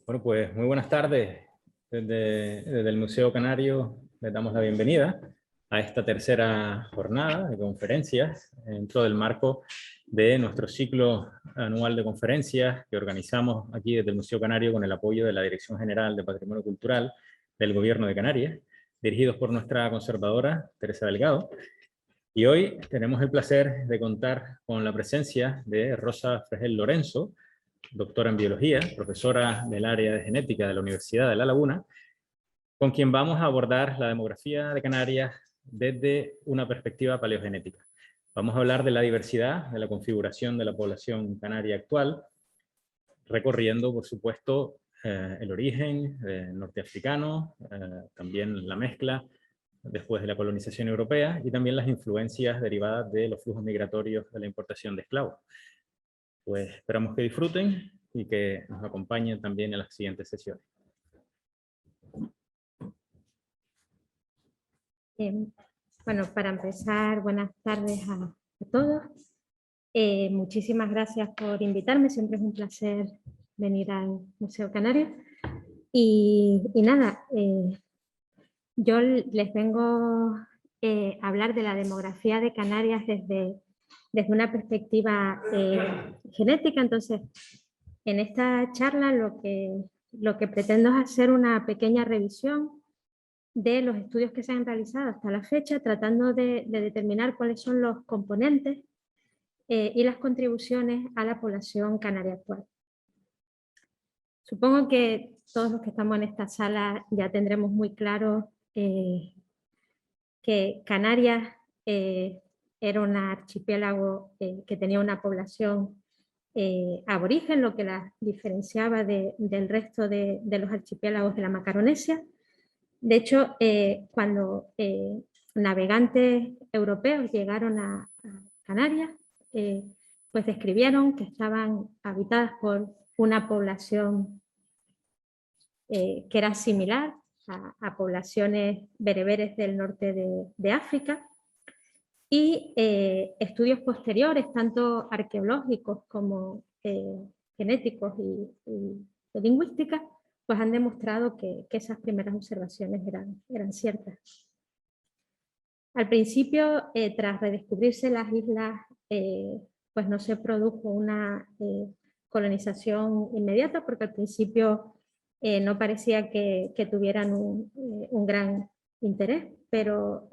Bueno, pues muy buenas tardes. Desde el Museo Canario les damos la bienvenida a esta tercera jornada de conferencias dentro del marco de nuestro ciclo anual de conferencias que organizamos aquí desde el Museo Canario con el apoyo de la Dirección General de Patrimonio Cultural del Gobierno de Canarias, dirigidos por nuestra conservadora Teresa Delgado. Y hoy tenemos el placer de contar con la presencia de Rosa Fregel Lorenzo, doctora en biología, profesora del área de genética de la Universidad de La Laguna, con quien vamos a abordar la demografía de Canarias desde una perspectiva paleogenética. Vamos a hablar de la diversidad, de la configuración de la población canaria actual, recorriendo, por supuesto, el origen norteafricano, también la mezcla después de la colonización europea y también las influencias derivadas de los flujos migratorios de la importación de esclavos. Pues esperamos que disfruten y que nos acompañen también en las siguientes sesiones. Bueno, para empezar, buenas tardes a todos. Muchísimas gracias por invitarme, siempre es un placer venir al Museo Canario. Y nada, yo les vengo a hablar de la demografía de Canarias desde una perspectiva genética. Entonces, en esta charla lo que pretendo es hacer una pequeña revisión de los estudios que se han realizado hasta la fecha, tratando de determinar cuáles son los componentes y las contribuciones a la población canaria actual. Supongo que todos los que estamos en esta sala ya tendremos muy claro que Canarias era un archipiélago que tenía una población aborigen, lo que la diferenciaba del resto de los archipiélagos de la Macaronesia. De hecho, cuando navegantes europeos llegaron a Canarias, pues describieron que estaban habitadas por una población que era similar a poblaciones bereberes del norte de África, y estudios posteriores, tanto arqueológicos como genéticos y lingüísticas, pues han demostrado que esas primeras observaciones eran ciertas. Al principio, tras redescubrirse las islas, pues no se produjo una colonización inmediata, porque al principio no parecía que tuvieran un gran interés, pero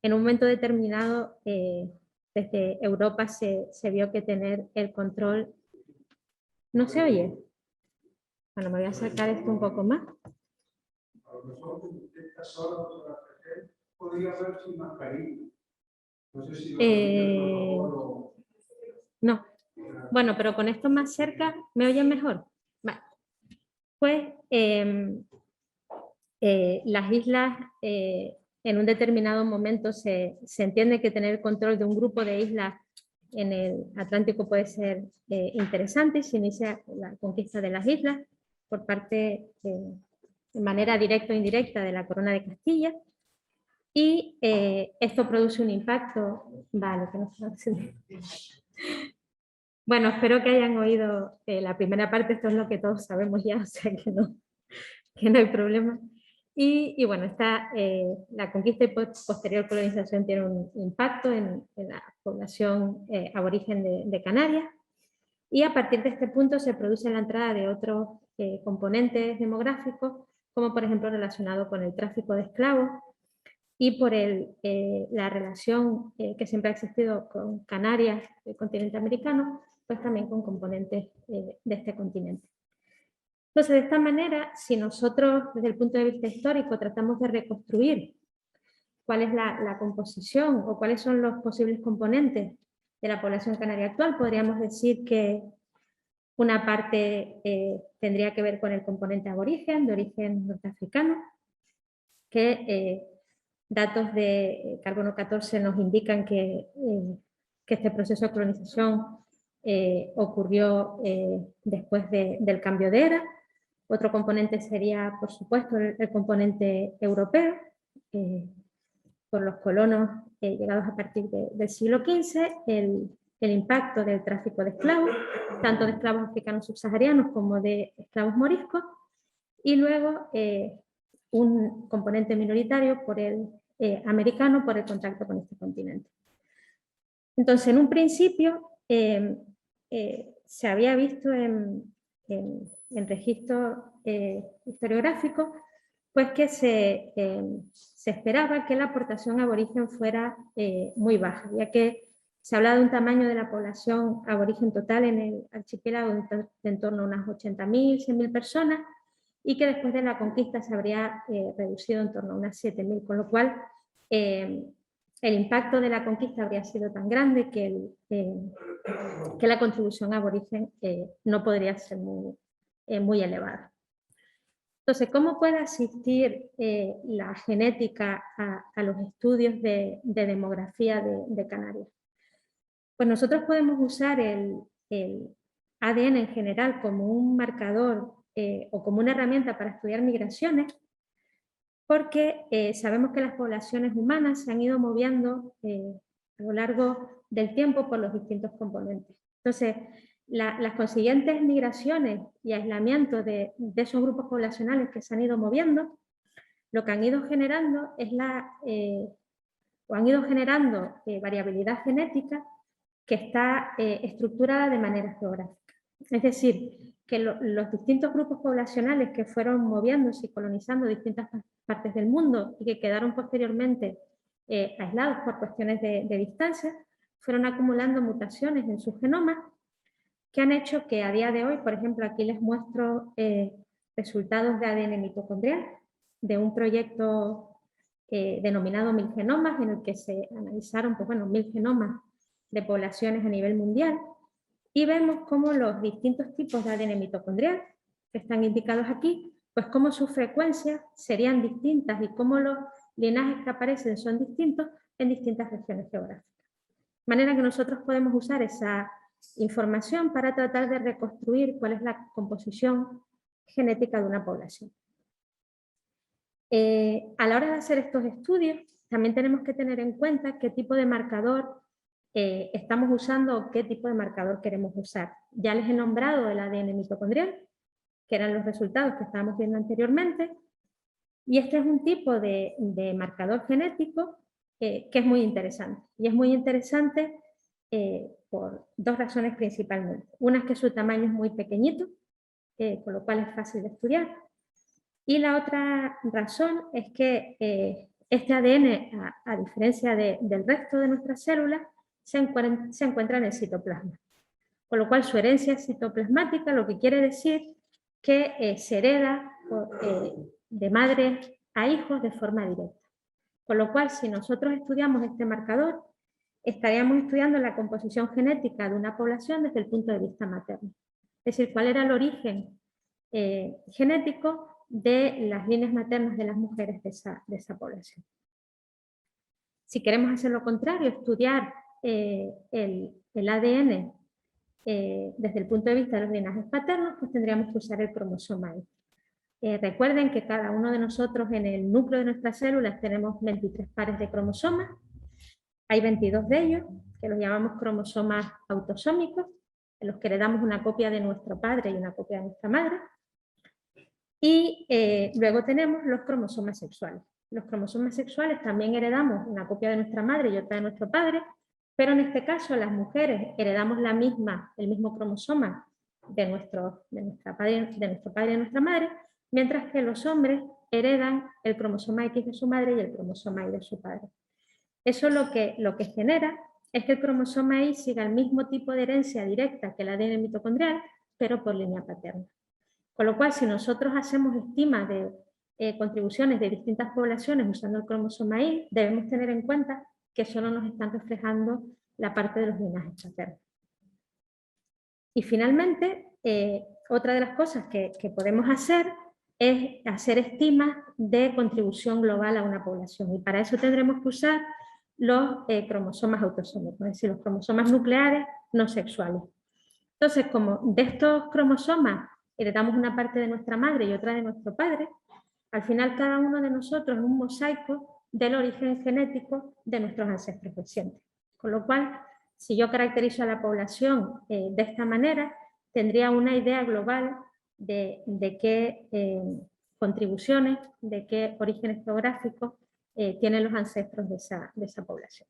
en un momento determinado desde Europa se vio que tener el control... ¿No se oye? Bueno, me voy a acercar esto un poco más. A lo mejor esta sola podría ver sin mascarilla. No sé si no. Bueno, pero con esto más cerca, ¿me oyen mejor? Vale. Pues las islas, en un determinado momento se entiende que tener control de un grupo de islas en el Atlántico puede ser interesante, y se inicia la conquista de las islas por parte, de manera directa o indirecta, de la Corona de Castilla, y esto produce un impacto... Vale, que no se... Bueno, espero que hayan oído la primera parte, esto es lo que todos sabemos ya, o sea que no hay problema. Y bueno, la conquista y posterior colonización tiene un impacto en la población aborigen de Canarias, y a partir de este punto se produce la entrada de otros componentes demográficos, como por ejemplo relacionado con el tráfico de esclavos y por la relación que siempre ha existido con Canarias, el continente americano, pues también con componentes de este continente. Entonces, de esta manera, si nosotros desde el punto de vista histórico tratamos de reconstruir cuál es la composición o cuáles son los posibles componentes de la población canaria actual, podríamos decir que una parte tendría que ver con el componente aborigen, de origen norteafricano, que datos de carbono 14 nos indican que este proceso de colonización ocurrió después del cambio de era. Otro componente sería, por supuesto, el componente europeo, por los colonos llegados a partir del siglo XV, el impacto del tráfico de esclavos, tanto de esclavos africanos subsaharianos como de esclavos moriscos, y luego un componente minoritario por el americano por el contacto con este continente. Entonces, en un principio, se había visto en registros historiográficos pues que se esperaba que la aportación aborigen fuera muy baja, ya que se habla de un tamaño de la población aborigen total en el archipiélago de en torno a unas 80.000, 100.000 personas, y que después de la conquista se habría reducido en torno a unas 7.000, con lo cual el impacto de la conquista habría sido tan grande que la contribución aborigen no podría ser muy elevada. Entonces, ¿cómo puede asistir la genética a los estudios de demografía de Canarias? Pues nosotros podemos usar el ADN en general como un marcador o como una herramienta para estudiar migraciones, porque sabemos que las poblaciones humanas se han ido moviendo a lo largo del tiempo por los distintos componentes. Entonces, las consiguientes migraciones y aislamientos de esos grupos poblacionales que se han ido moviendo, lo que han ido generando es variabilidad genética que está estructurada de manera geográfica. Es decir, que los distintos grupos poblacionales que fueron moviéndose y colonizando distintas partes del mundo y que quedaron posteriormente aislados por cuestiones de distancia, fueron acumulando mutaciones en sus genomas que han hecho que a día de hoy, por ejemplo, aquí les muestro resultados de ADN mitocondrial de un proyecto denominado 1000 genomas, en el que se analizaron 1000 genomas de poblaciones a nivel mundial, y vemos cómo los distintos tipos de ADN mitocondrial que están indicados aquí, pues cómo sus frecuencias serían distintas y cómo los linajes que aparecen son distintos en distintas regiones geográficas. De manera que nosotros podemos usar esa información para tratar de reconstruir cuál es la composición genética de una población. A la hora de hacer estos estudios, también tenemos que tener en cuenta qué tipo de marcador estamos usando o qué tipo de marcador queremos usar. Ya les he nombrado el ADN mitocondrial, que eran los resultados que estábamos viendo anteriormente, y este es un tipo de marcador genético que es muy interesante. Y es muy interesante por dos razones principalmente. Una es que su tamaño es muy pequeñito, con lo cual es fácil de estudiar. Y la otra razón es que este ADN, a diferencia del resto de nuestras células, se encuentra en el citoplasma. Con lo cual su herencia es citoplasmática, lo que quiere decir que se hereda de madre a hijos de forma directa. Con lo cual, si nosotros estudiamos este marcador, estaríamos estudiando la composición genética de una población desde el punto de vista materno. Es decir, cuál era el origen genético de las líneas maternas de las mujeres de esa población. Si queremos hacer lo contrario, estudiar el ADN desde el punto de vista de los linajes paternos, pues tendríamos que usar el cromosoma Y. Recuerden que cada uno de nosotros en el núcleo de nuestras células tenemos 23 pares de cromosomas. Hay 22 de ellos, que los llamamos cromosomas autosómicos, en los que heredamos una copia de nuestro padre y una copia de nuestra madre. Y luego tenemos los cromosomas sexuales. Los cromosomas sexuales también heredamos una copia de nuestra madre y otra de nuestro padre, pero en este caso las mujeres heredamos el mismo cromosoma de nuestro padre y de nuestra madre, mientras que los hombres heredan el cromosoma X de su madre y el cromosoma Y de su padre. Eso lo que genera es que el cromosoma Y siga el mismo tipo de herencia directa que el ADN mitocondrial, pero por línea paterna. Con lo cual, si nosotros hacemos estimas de contribuciones de distintas poblaciones usando el cromosoma Y, debemos tener en cuenta que solo nos están reflejando la parte de los linajes paternos. Y finalmente, otra de las cosas que podemos hacer es hacer estimas de contribución global a una población. Y para eso tendremos que usar los cromosomas autosómicos, es decir, los cromosomas nucleares no sexuales. Entonces, como de estos cromosomas heredamos una parte de nuestra madre y otra de nuestro padre, al final cada uno de nosotros es un mosaico del origen genético de nuestros ancestros recientes. Con lo cual, si yo caracterizo a la población de esta manera, tendría una idea global de qué contribuciones, de qué orígenes geográficos tienen los ancestros de esa población.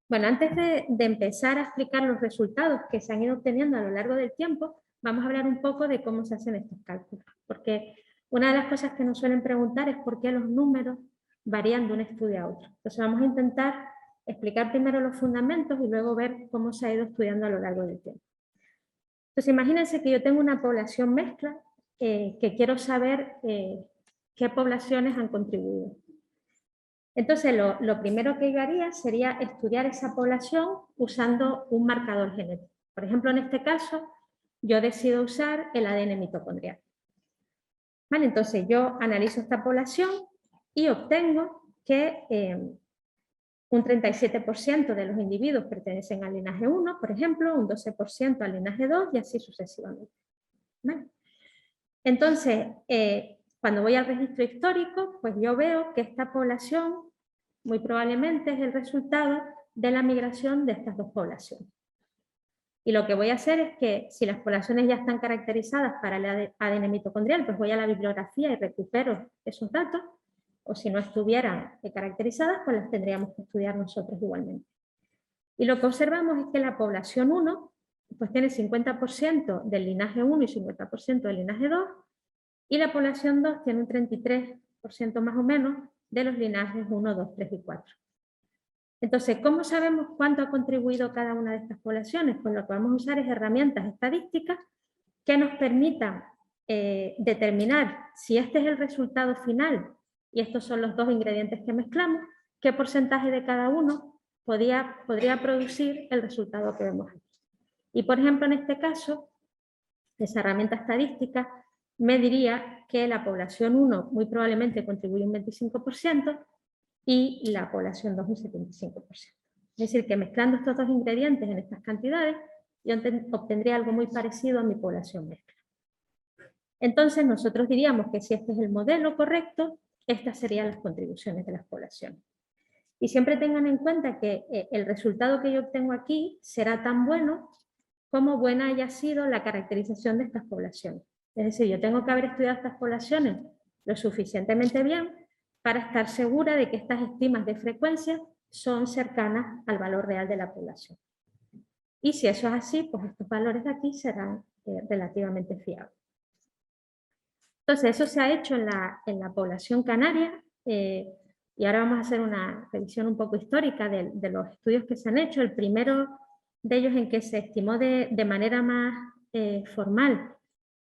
Bueno, antes de empezar a explicar los resultados que se han ido obteniendo a lo largo del tiempo, vamos a hablar un poco de cómo se hacen estos cálculos. Porque una de las cosas que nos suelen preguntar es por qué los números varían de un estudio a otro. Entonces vamos a intentar explicar primero los fundamentos y luego ver cómo se ha ido estudiando a lo largo del tiempo. Entonces imagínense que yo tengo una población mezcla que quiero saber qué poblaciones han contribuido. Entonces lo primero que yo haría sería estudiar esa población usando un marcador genético. Por ejemplo, en este caso, yo decido usar el ADN mitocondrial. Vale, entonces yo analizo esta población y obtengo que un 37% de los individuos pertenecen al linaje 1, por ejemplo, un 12% al linaje 2 y así sucesivamente. ¿Vale? Entonces, cuando voy al registro histórico, pues yo veo que esta población muy probablemente es el resultado de la migración de estas dos poblaciones. Y lo que voy a hacer es que si las poblaciones ya están caracterizadas para el ADN mitocondrial, pues voy a la bibliografía y recupero esos datos, o si no estuvieran caracterizadas, pues las tendríamos que estudiar nosotros igualmente. Y lo que observamos es que la población 1 pues tiene 50% del linaje 1 y 50% del linaje 2, y la población 2 tiene un 33% más o menos de los linajes 1, 2, 3 y 4. Entonces, ¿cómo sabemos cuánto ha contribuido cada una de estas poblaciones? Pues lo que vamos a usar es herramientas estadísticas que nos permitan determinar si este es el resultado final y estos son los dos ingredientes que mezclamos, qué porcentaje de cada uno podría producir el resultado que vemos aquí. Y por ejemplo, en este caso, esa herramienta estadística me diría que la población 1 muy probablemente contribuye un 25% y la población 2 un 75%. Es decir, que mezclando estos dos ingredientes en estas cantidades, yo obtendría algo muy parecido a mi población mezcla. Entonces nosotros diríamos que si este es el modelo correcto, estas serían las contribuciones de las poblaciones. Y siempre tengan en cuenta que el resultado que yo obtengo aquí será tan bueno como buena haya sido la caracterización de estas poblaciones. Es decir, yo tengo que haber estudiado estas poblaciones lo suficientemente bien para estar segura de que estas estimas de frecuencia son cercanas al valor real de la población. Y si eso es así, pues estos valores de aquí serán relativamente fiables. Entonces, eso se ha hecho en la población canaria, y ahora vamos a hacer una revisión un poco histórica de los estudios que se han hecho. El primero de ellos en que se estimó de manera más formal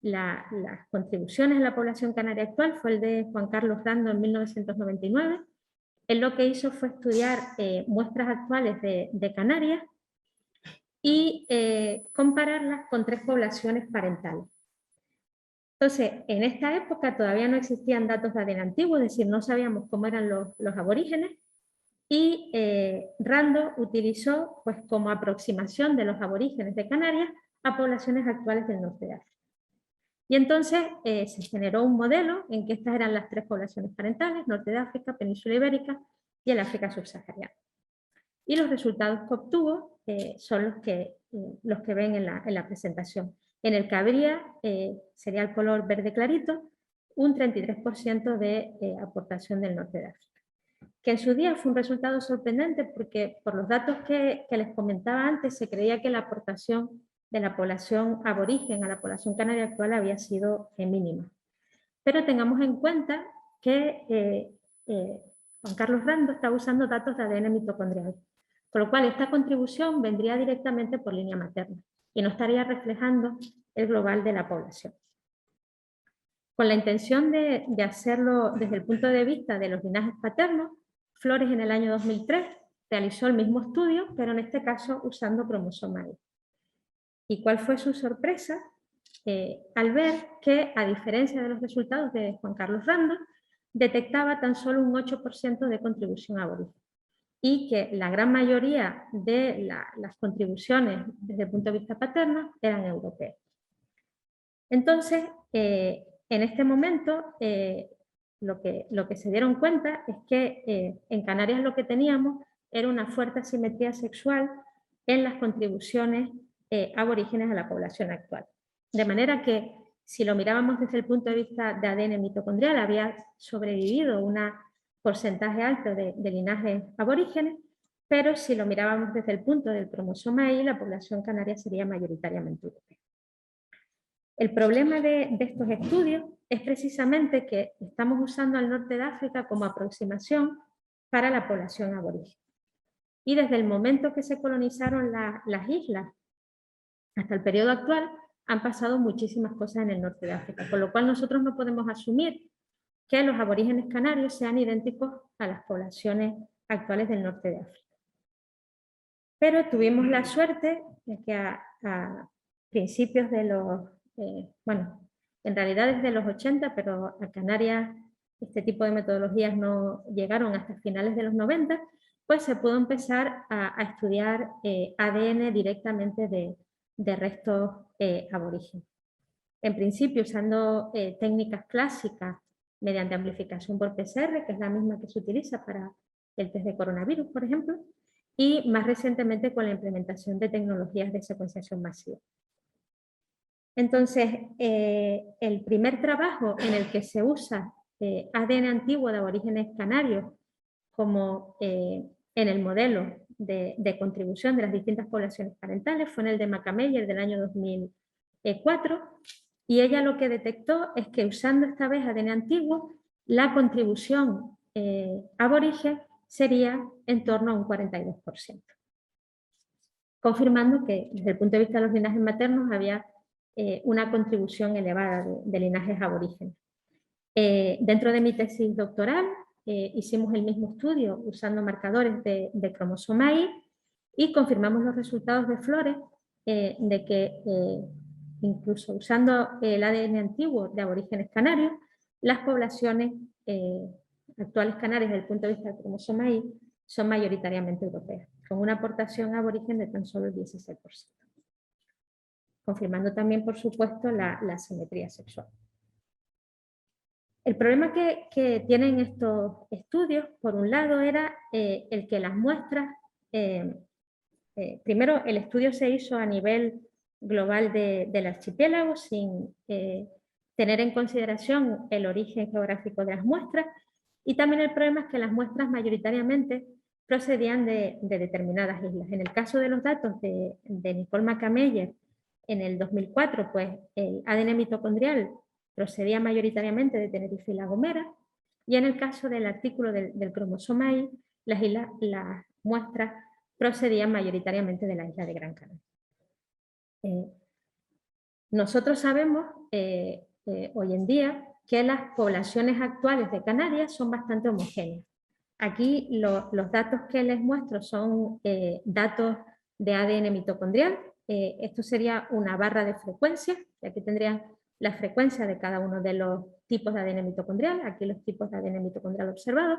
las contribuciones en la población canaria actual fue el de Juan Carlos Rando en 1999. Él lo que hizo fue estudiar muestras actuales de Canarias y compararlas con 3 poblaciones parentales. Entonces, en esta época todavía no existían datos de ADN antiguo, es decir, no sabíamos cómo eran los aborígenes, y Rando utilizó pues, como aproximación de los aborígenes de Canarias a poblaciones actuales del norte de África. Y entonces se generó un modelo en que estas eran las 3 poblaciones parentales, norte de África, península ibérica y el África subsahariana. Y los resultados que obtuvo son los que ven en la presentación. En el que habría, sería el color verde clarito, un 33% de aportación del norte de África. Que en su día fue un resultado sorprendente porque por los datos que les comentaba antes se creía que la aportación de la población aborigen a la población canaria actual había sido mínima. Pero tengamos en cuenta que Juan Carlos Rando estaba usando datos de ADN mitocondrial, con lo cual esta contribución vendría directamente por línea materna y no estaría reflejando el global de la población. Con la intención de hacerlo desde el punto de vista de los linajes paternos, Flores en el año 2003 realizó el mismo estudio, pero en este caso usando cromosoma Y. ¿Y cuál fue su sorpresa? Al ver que, a diferencia de los resultados de Juan Carlos Rando, detectaba tan solo un 8% de contribución aborigen y que la gran mayoría de las contribuciones desde el punto de vista paterno eran europeas. Entonces, en este momento, lo que se dieron cuenta es que en Canarias lo que teníamos era una fuerte asimetría sexual en las contribuciones aborígenes a la población actual. De manera que, si lo mirábamos desde el punto de vista de ADN mitocondrial, había sobrevivido un porcentaje alto de linajes aborígenes, pero si lo mirábamos desde el punto del cromosoma Y, la población canaria sería mayoritariamente europea. El problema de estos estudios es precisamente que estamos usando al norte de África como aproximación para la población aborigen. Y desde el momento que se colonizaron las islas hasta el periodo actual, han pasado muchísimas cosas en el norte de África, con lo cual nosotros no podemos asumir que los aborígenes canarios sean idénticos a las poblaciones actuales del norte de África. Pero tuvimos la suerte de que a principios de los, bueno, en realidad desde los 80, pero a Canarias este tipo de metodologías no llegaron hasta finales de los 90, pues se pudo empezar a estudiar ADN directamente de restos aborígenes. En principio usando técnicas clásicas mediante amplificación por PCR, que es la misma que se utiliza para el test de coronavirus, por ejemplo, y más recientemente con la implementación de tecnologías de secuenciación masiva. Entonces, el primer trabajo en el que se usa ADN antiguo de aborígenes canarios como en el modelo de contribución de las distintas poblaciones parentales fue en el de Macameyer del año 2004, y ella lo que detectó es que usando esta vez ADN antiguo, la contribución aborigen sería en torno a un 42%, confirmando que desde el punto de vista de los linajes maternos había una contribución elevada de linajes aborígenes. Dentro de mi tesis doctoral hicimos el mismo estudio usando marcadores de cromosoma Y y confirmamos los resultados de Flores de que incluso usando el ADN antiguo de aborígenes canarios, las poblaciones actuales canarias desde el punto de vista del cromosoma Y son mayoritariamente europeas, con una aportación aborigen de tan solo el 16%. Confirmando también, por supuesto, la asimetría sexual. El problema que tienen estos estudios, por un lado, era el que las muestras, primero el estudio se hizo a nivel global del archipiélago sin tener en consideración el origen geográfico de las muestras, y también el problema es que las muestras mayoritariamente procedían de determinadas islas. En el caso de los datos de Nicole Macameyer en el 2004, pues el ADN mitocondrial procedía mayoritariamente de Tenerife y La Gomera, y en el caso del artículo del cromosoma Y, las muestras procedían mayoritariamente de la isla de Gran Canaria. Nosotros sabemos hoy en día que las poblaciones actuales de Canarias son bastante homogéneas. Aquí los datos que les muestro son datos de ADN mitocondrial. Esto sería una barra de frecuencia, y aquí tendrían la frecuencia de cada uno de los tipos de ADN mitocondrial, aquí los tipos de ADN mitocondrial observados,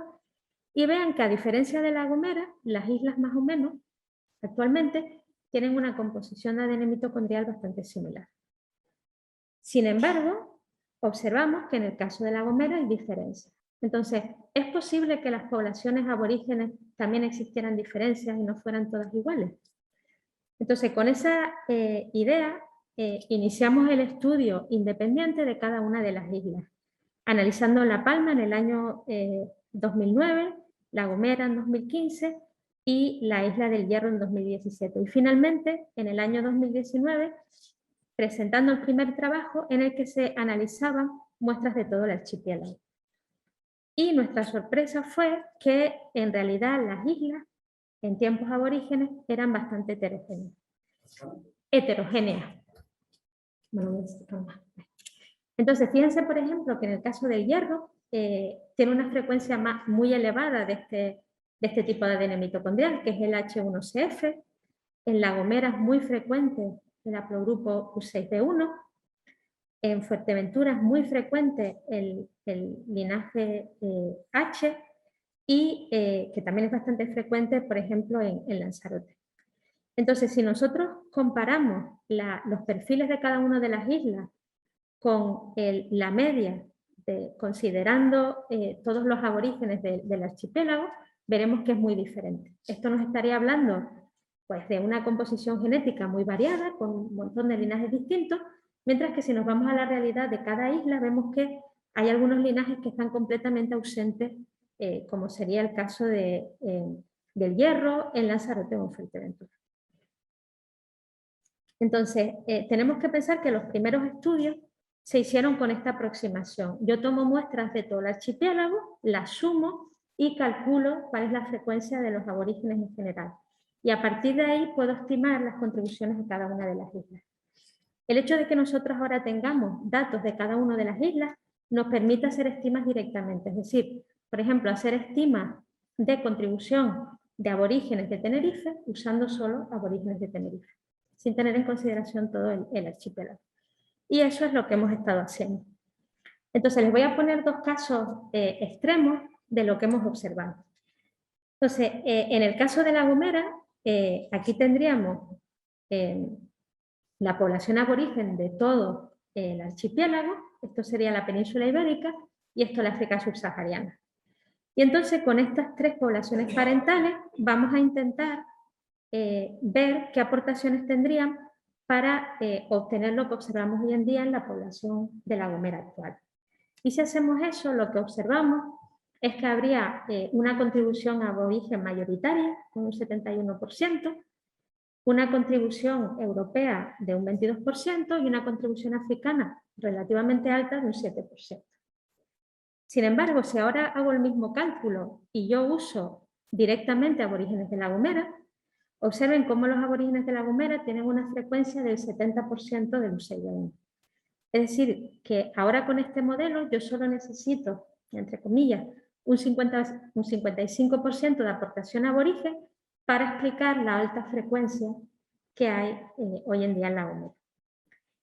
y vean que a diferencia de La Gomera, las islas más o menos actualmente tienen una composición de ADN mitocondrial bastante similar. Sin embargo, observamos que en el caso de La Gomera hay diferencias. Entonces, ¿es posible que las poblaciones aborígenes también existieran diferencias y no fueran todas iguales? Entonces, con esa idea, iniciamos el estudio independiente de cada una de las islas, analizando La Palma en el año 2009, La Gomera en 2015 y la Isla del Hierro en 2017. Y finalmente, en el año 2019, presentando el primer trabajo en el que se analizaban muestras de todo el archipiélago. Y nuestra sorpresa fue que en realidad las islas en tiempos aborígenes eran bastante heterogéneas. Entonces, fíjense, por ejemplo, que en el caso del hierro tiene una frecuencia muy elevada de este tipo de ADN mitocondrial, que es el H1CF. En La Gomera es muy frecuente el haplogrupo U6B1. En Fuerteventura es muy frecuente el linaje H, y que también es bastante frecuente, por ejemplo, en Lanzarote. Entonces, si nosotros comparamos los perfiles de cada una de las islas con la media, considerando todos los aborígenes del archipiélago, veremos que es muy diferente. Esto nos estaría hablando pues, de una composición genética muy variada, con un montón de linajes distintos, mientras que si nos vamos a la realidad de cada isla, vemos que hay algunos linajes que están completamente ausentes, como sería el caso del hierro en Lanzarote o en Fuerteventura. Entonces, tenemos que pensar que los primeros estudios se hicieron con esta aproximación. Yo tomo muestras de todo el archipiélago, las sumo y calculo cuál es la frecuencia de los aborígenes en general. Y a partir de ahí puedo estimar las contribuciones de cada una de las islas. El hecho de que nosotros ahora tengamos datos de cada una de las islas nos permite hacer estimas directamente. Es decir, por ejemplo, hacer estimas de contribución de aborígenes de Tenerife usando solo aborígenes de Tenerife, sin tener en consideración todo el archipiélago. Y eso es lo que hemos estado haciendo. Entonces, les voy a poner dos casos extremos de lo que hemos observado. Entonces, en el caso de La Gomera, aquí tendríamos la población aborigen de todo el archipiélago, esto sería la península ibérica y esto la África subsahariana. Y entonces, con estas tres poblaciones parentales, vamos a intentar ver qué aportaciones tendrían para obtener lo que observamos hoy en día en la población de La Gomera actual. Y si hacemos eso, lo que observamos es que habría una contribución aborigen mayoritaria, con un 71%, una contribución europea de un 22% y una contribución africana relativamente alta de un 7%. Sin embargo, si ahora hago el mismo cálculo y yo uso directamente aborígenes de La Gomera, observen cómo los aborígenes de La Gomera tienen una frecuencia del 70% del U6B1. Es decir, que ahora con este modelo yo solo necesito, entre comillas, un 55% de aportación aborigen para explicar la alta frecuencia que hay hoy en día en La Gomera.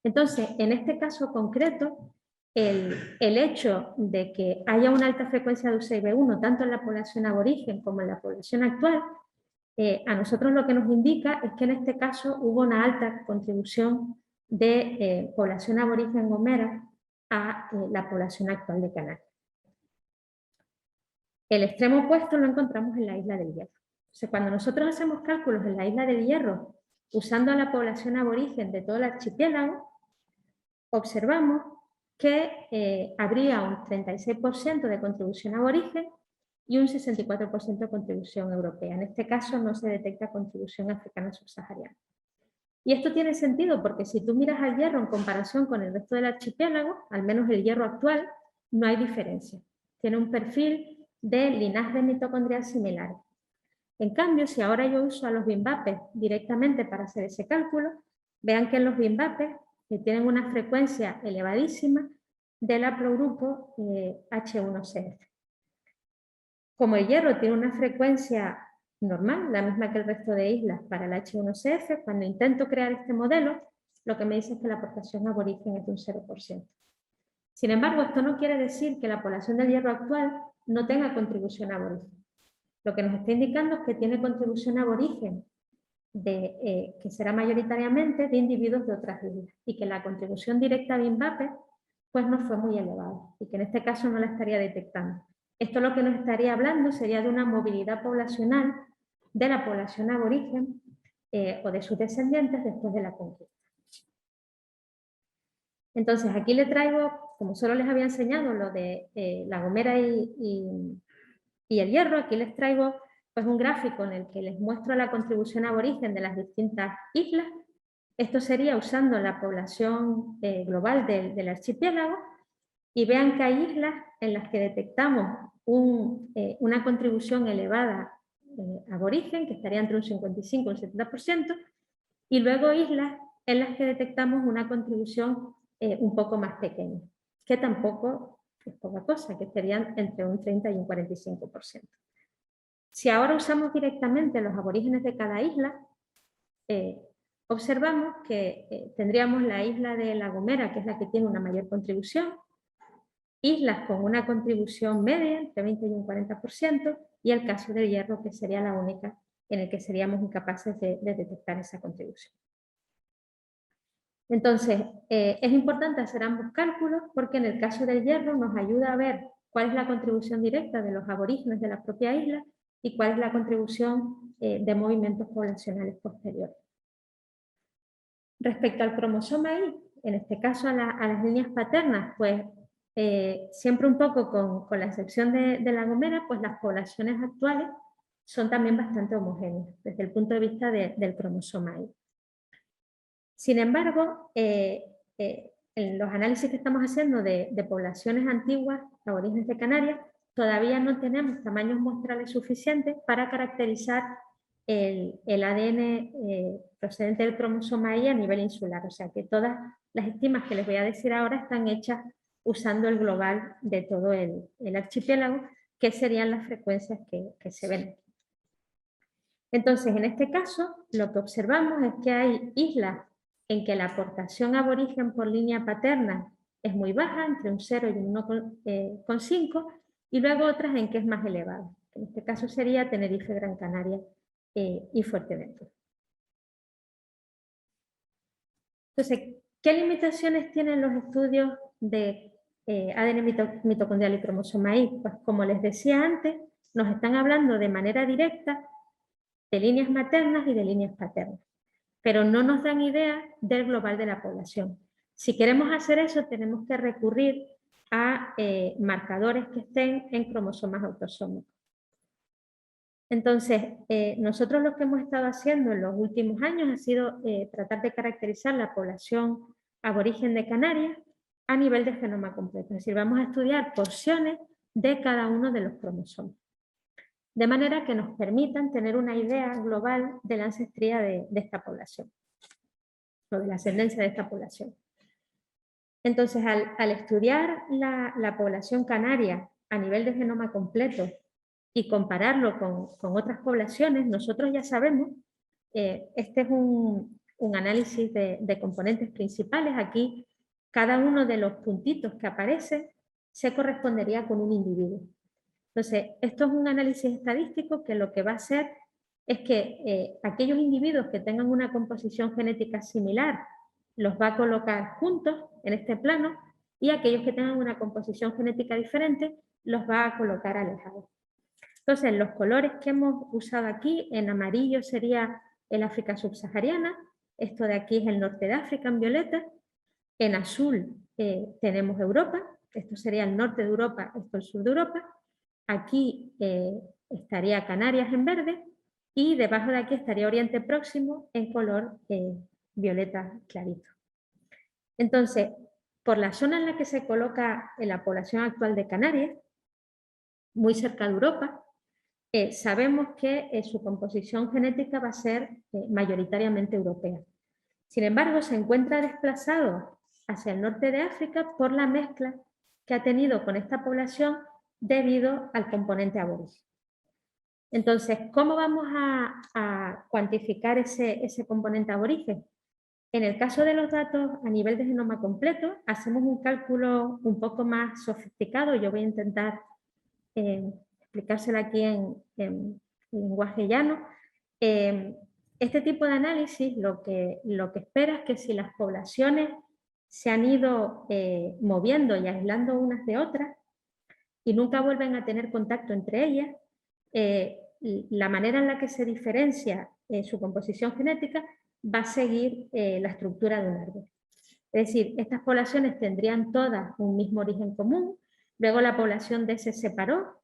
Entonces, en este caso concreto, el hecho de que haya una alta frecuencia de U6B1, tanto en la población aborigen como en la población actual, a nosotros lo que nos indica es que en este caso hubo una alta contribución de población aborigen gomera a la población actual de Canarias. El extremo opuesto lo encontramos en la isla del Hierro. O sea, cuando nosotros hacemos cálculos en la isla del Hierro usando a la población aborigen de todo el archipiélago, observamos que habría un 36% de contribución aborigen y un 64% de contribución europea. En este caso no se detecta contribución africana subsahariana. Y esto tiene sentido porque si tú miras al hierro en comparación con el resto del archipiélago, al menos el hierro actual, no hay diferencia. Tiene un perfil de linaje mitocondrial similar. En cambio, si ahora yo uso a los bimbapes directamente para hacer ese cálculo, vean que en los bimbapes que tienen una frecuencia elevadísima del haplogrupo H1CF. Como el hierro tiene una frecuencia normal, la misma que el resto de islas para el H1CF, cuando intento crear este modelo, lo que me dice es que la aportación aborigen es de un 0%. Sin embargo, esto no quiere decir que la población del hierro actual no tenga contribución aborigen. Lo que nos está indicando es que tiene contribución aborigen que será mayoritariamente de individuos de otras islas y que la contribución directa de Imbape pues no fue muy elevada y que en este caso no la estaría detectando. Esto lo que nos estaría hablando sería de una movilidad poblacional de la población aborigen o de sus descendientes después de la conquista. Entonces aquí le traigo, como solo les había enseñado lo de La Gomera y el hierro, aquí les traigo pues un gráfico en el que les muestro la contribución aborigen de las distintas islas. Esto sería usando la población global del archipiélago y vean que hay islas en las que detectamos una contribución elevada aborigen, que estaría entre un 55 y un 70%, y luego islas en las que detectamos una contribución un poco más pequeña, que tampoco es poca cosa, que serían entre un 30 y un 45%. Si ahora usamos directamente los aborígenes de cada isla, observamos que tendríamos la isla de La Gomera, que es la que tiene una mayor contribución, islas con una contribución media, entre 20 y un 40%, y el caso del hierro, que sería la única en el que seríamos incapaces de detectar esa contribución. Entonces, es importante hacer ambos cálculos porque en el caso del hierro nos ayuda a ver cuál es la contribución directa de los aborígenes de la propia isla y cuál es la contribución de movimientos poblacionales posteriores. Respecto al cromosoma Y, en este caso a las líneas paternas, pues siempre un poco con la excepción de La Gomera, pues las poblaciones actuales son también bastante homogéneas desde el punto de vista del cromosoma Y. Sin embargo, en los análisis que estamos haciendo de poblaciones antiguas, aborígenes de Canarias, todavía no tenemos tamaños muestrales suficientes para caracterizar el ADN procedente del cromosoma Y a nivel insular. O sea que todas las estimas que les voy a decir ahora están hechas usando el global de todo el archipiélago, que serían las frecuencias que se ven. Entonces, en este caso, lo que observamos es que hay islas en que la aportación aborigen por línea paterna es muy baja, entre un 0 y un 1,5, y luego otras en que es más elevada. En este caso sería Tenerife, Gran Canaria y Fuerteventura. Entonces, ¿qué limitaciones tienen los estudios de ADN mitocondrial y cromosoma Y? Pues como les decía antes, nos están hablando de manera directa de líneas maternas y de líneas paternas, pero no nos dan idea del global de la población. Si queremos hacer eso, tenemos que recurrir a marcadores que estén en cromosomas autosómicos. Entonces, nosotros lo que hemos estado haciendo en los últimos años ha sido tratar de caracterizar la población aborigen de Canarias a nivel de genoma completo. Es decir, vamos a estudiar porciones de cada uno de los cromosomas, de manera que nos permitan tener una idea global de la ancestría de esta población, o de la ascendencia de esta población. Entonces, al estudiar la población canaria a nivel de genoma completo y compararlo con otras poblaciones, nosotros ya sabemos, este es un análisis de componentes principales. Aquí, cada uno de los puntitos que aparece se correspondería con un individuo. Entonces, esto es un análisis estadístico que lo que va a hacer es que aquellos individuos que tengan una composición genética similar los va a colocar juntos en este plano, y aquellos que tengan una composición genética diferente los va a colocar alejados. Entonces, los colores que hemos usado aquí, en amarillo sería el África subsahariana, esto de aquí es el norte de África en violeta, en azul tenemos Europa, esto sería el norte de Europa, esto el sur de Europa, aquí estaría Canarias en verde, y debajo de aquí estaría Oriente Próximo en color violeta clarito. Entonces, por la zona en la que se coloca la población actual de Canarias, muy cerca de Europa, sabemos que su composición genética va a ser mayoritariamente europea. Sin embargo, se encuentra desplazado hacia el norte de África por la mezcla que ha tenido con esta población debido al componente aborigen. Entonces, ¿cómo vamos a cuantificar ese componente aborigen? En el caso de los datos a nivel de genoma completo, hacemos un cálculo un poco más sofisticado. Yo voy a intentar explicárselo aquí en lenguaje llano. Este tipo de análisis lo que espera es que si las poblaciones se han ido moviendo y aislando unas de otras y nunca vuelven a tener contacto entre ellas, la manera en la que se diferencia su composición genética va a seguir la estructura de un árbol. Es decir, estas poblaciones tendrían todas un mismo origen común, luego la población D se separó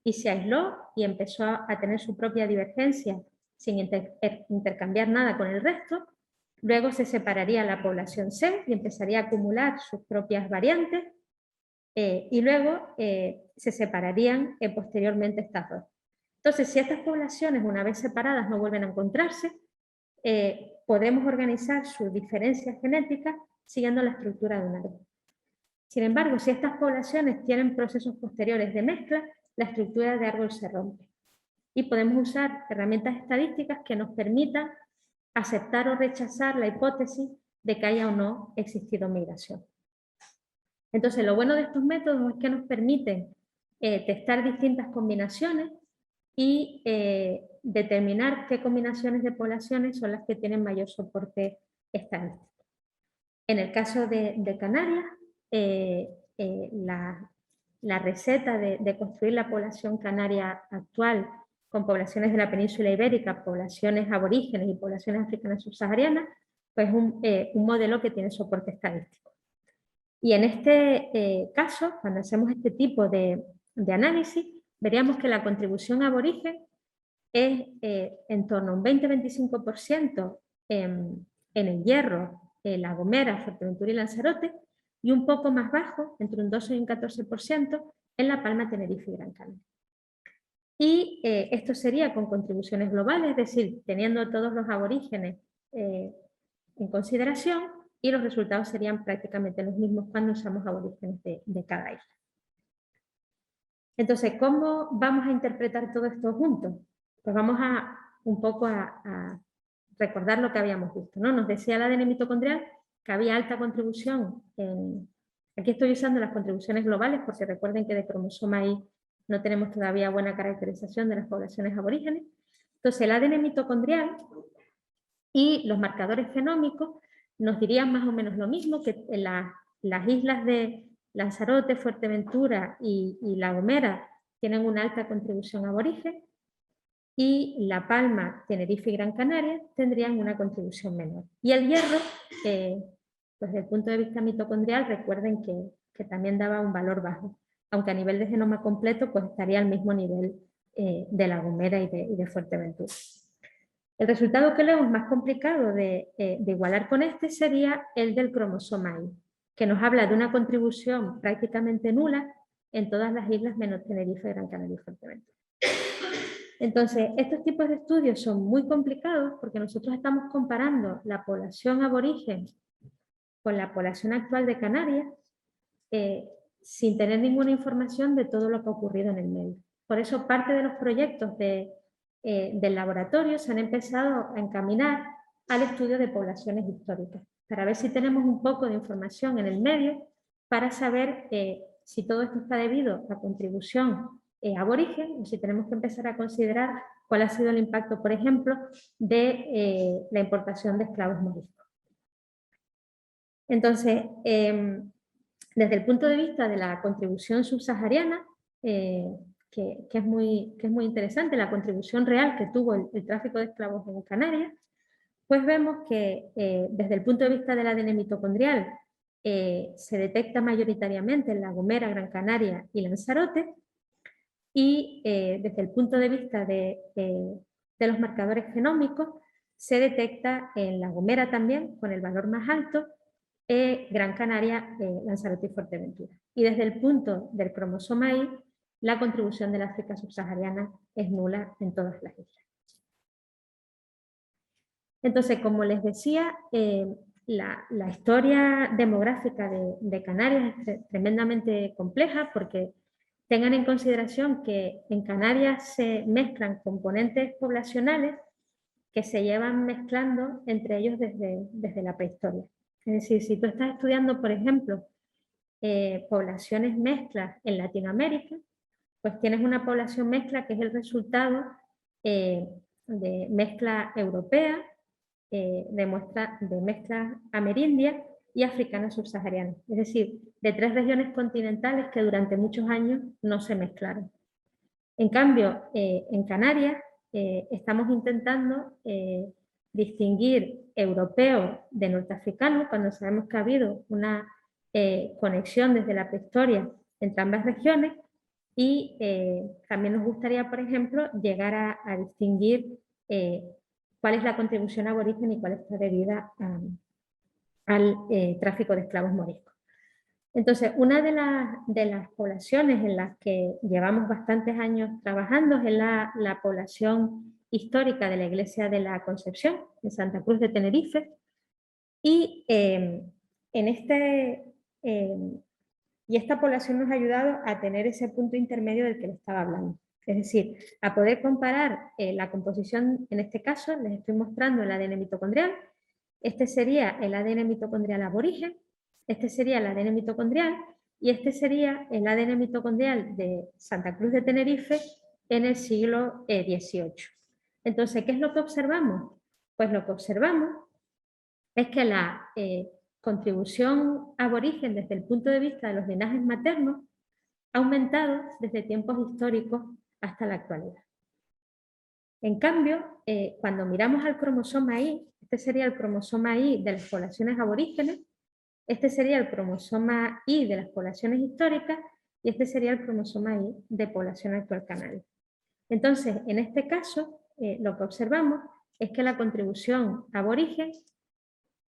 y se aisló y empezó a tener su propia divergencia sin intercambiar nada con el resto. Luego se separaría la población C y empezaría a acumular sus propias variantes, y luego se separarían posteriormente estas dos. Entonces, si estas poblaciones, una vez separadas, no vuelven a encontrarse, podemos organizar sus diferencias genéticas siguiendo la estructura de un árbol. Sin embargo, si estas poblaciones tienen procesos posteriores de mezcla, la estructura de árbol se rompe. Y podemos usar herramientas estadísticas que nos permitan aceptar o rechazar la hipótesis de que haya o no existido migración. Entonces, lo bueno de estos métodos es que nos permiten testar distintas combinaciones y determinar qué combinaciones de poblaciones son las que tienen mayor soporte estadístico. En el caso de Canarias, la receta de construir la población canaria actual con poblaciones de la península ibérica, poblaciones aborígenes y poblaciones africanas subsaharianas, pues un modelo que tiene soporte estadístico. Y en este caso, cuando hacemos este tipo de análisis, veríamos que la contribución aborigen es en torno a un 20-25% en el Hierro, La Gomera, Fuerteventura y Lanzarote, y un poco más bajo, entre un 12 y un 14%, en La Palma, Tenerife y Gran Canaria. Y esto sería con contribuciones globales, es decir, teniendo todos los aborígenes en consideración, y los resultados serían prácticamente los mismos cuando usamos aborígenes de cada isla. Entonces, ¿cómo vamos a interpretar todo esto juntos? Pues vamos un poco a recordar lo que habíamos visto, ¿no? Nos decía el ADN mitocondrial que había alta contribución aquí estoy usando las contribuciones globales porque recuerden que de cromosoma Y no tenemos todavía buena caracterización de las poblaciones aborígenes. Entonces, el ADN mitocondrial y los marcadores genómicos nos dirían más o menos lo mismo, que en las islas de Lanzarote, Fuerteventura y La Gomera tienen una alta contribución aborigen, y La Palma, Tenerife y Gran Canaria tendrían una contribución menor. Y el Hierro, pues desde el punto de vista mitocondrial, recuerden que también daba un valor bajo, aunque a nivel de genoma completo pues estaría al mismo nivel de La Gomera y de Fuerteventura. El resultado que luego es más complicado de igualar con este sería el del cromosoma Y, que nos habla de una contribución prácticamente nula en todas las islas menos Tenerife, Gran Canaria y Fuerteventura. Entonces, estos tipos de estudios son muy complicados porque nosotros estamos comparando la población aborigen con la población actual de Canarias sin tener ninguna información de todo lo que ha ocurrido en el medio. Por eso parte de los proyectos del laboratorio se han empezado a encaminar al estudio de poblaciones históricas, para ver si tenemos un poco de información en el medio para saber si todo esto está debido a contribución aborigen, o si tenemos que empezar a considerar cuál ha sido el impacto, por ejemplo, de la importación de esclavos moriscos. Entonces, desde el punto de vista de la contribución subsahariana, que es muy interesante, la contribución real que tuvo el tráfico de esclavos en Canarias, pues vemos que desde el punto de vista del ADN mitocondrial se detecta mayoritariamente en La Gomera, Gran Canaria y Lanzarote, y desde el punto de vista de los marcadores genómicos se detecta en La Gomera también, con el valor más alto, Gran Canaria, Lanzarote y Fuerteventura. Y desde el punto del cromosoma Y, la contribución del África subsahariana es nula en todas las islas. Entonces, como les decía, la historia demográfica de Canarias es tremendamente compleja porque tengan en consideración que en Canarias se mezclan componentes poblacionales que se llevan mezclando entre ellos desde la prehistoria. Es decir, si tú estás estudiando, por ejemplo, poblaciones mezclas en Latinoamérica, pues tienes una población mezcla que es el resultado de mezcla europea, de mezcla amerindia y africana subsahariana. Es decir, de 3 regiones continentales que durante muchos años no se mezclaron. En cambio, en Canarias estamos intentando distinguir europeos de norteafricanos cuando sabemos que ha habido una conexión desde la prehistoria entre ambas regiones, y también nos gustaría, por ejemplo, llegar a distinguir cuál es la contribución aborigen y cuál está debida al tráfico de esclavos moriscos. Entonces, una de las poblaciones en las que llevamos bastantes años trabajando es la población histórica de la Iglesia de la Concepción, en Santa Cruz de Tenerife, y esta población nos ha ayudado a tener ese punto intermedio del que les estaba hablando. Es decir, a poder comparar la composición, en este caso les estoy mostrando el ADN mitocondrial. Este sería el ADN mitocondrial aborigen, este sería el ADN mitocondrial y este sería el ADN mitocondrial de Santa Cruz de Tenerife en el siglo XVIII. Entonces, ¿qué es lo que observamos? Pues lo que observamos es que la contribución aborigen desde el punto de vista de los linajes maternos ha aumentado desde tiempos históricos hasta la actualidad. En cambio, cuando miramos al cromosoma Y, este sería el cromosoma Y de las poblaciones aborígenes, este sería el cromosoma Y de las poblaciones históricas y este sería el cromosoma Y de población actual canaria. Entonces, en este caso, lo que observamos es que la contribución aborigen,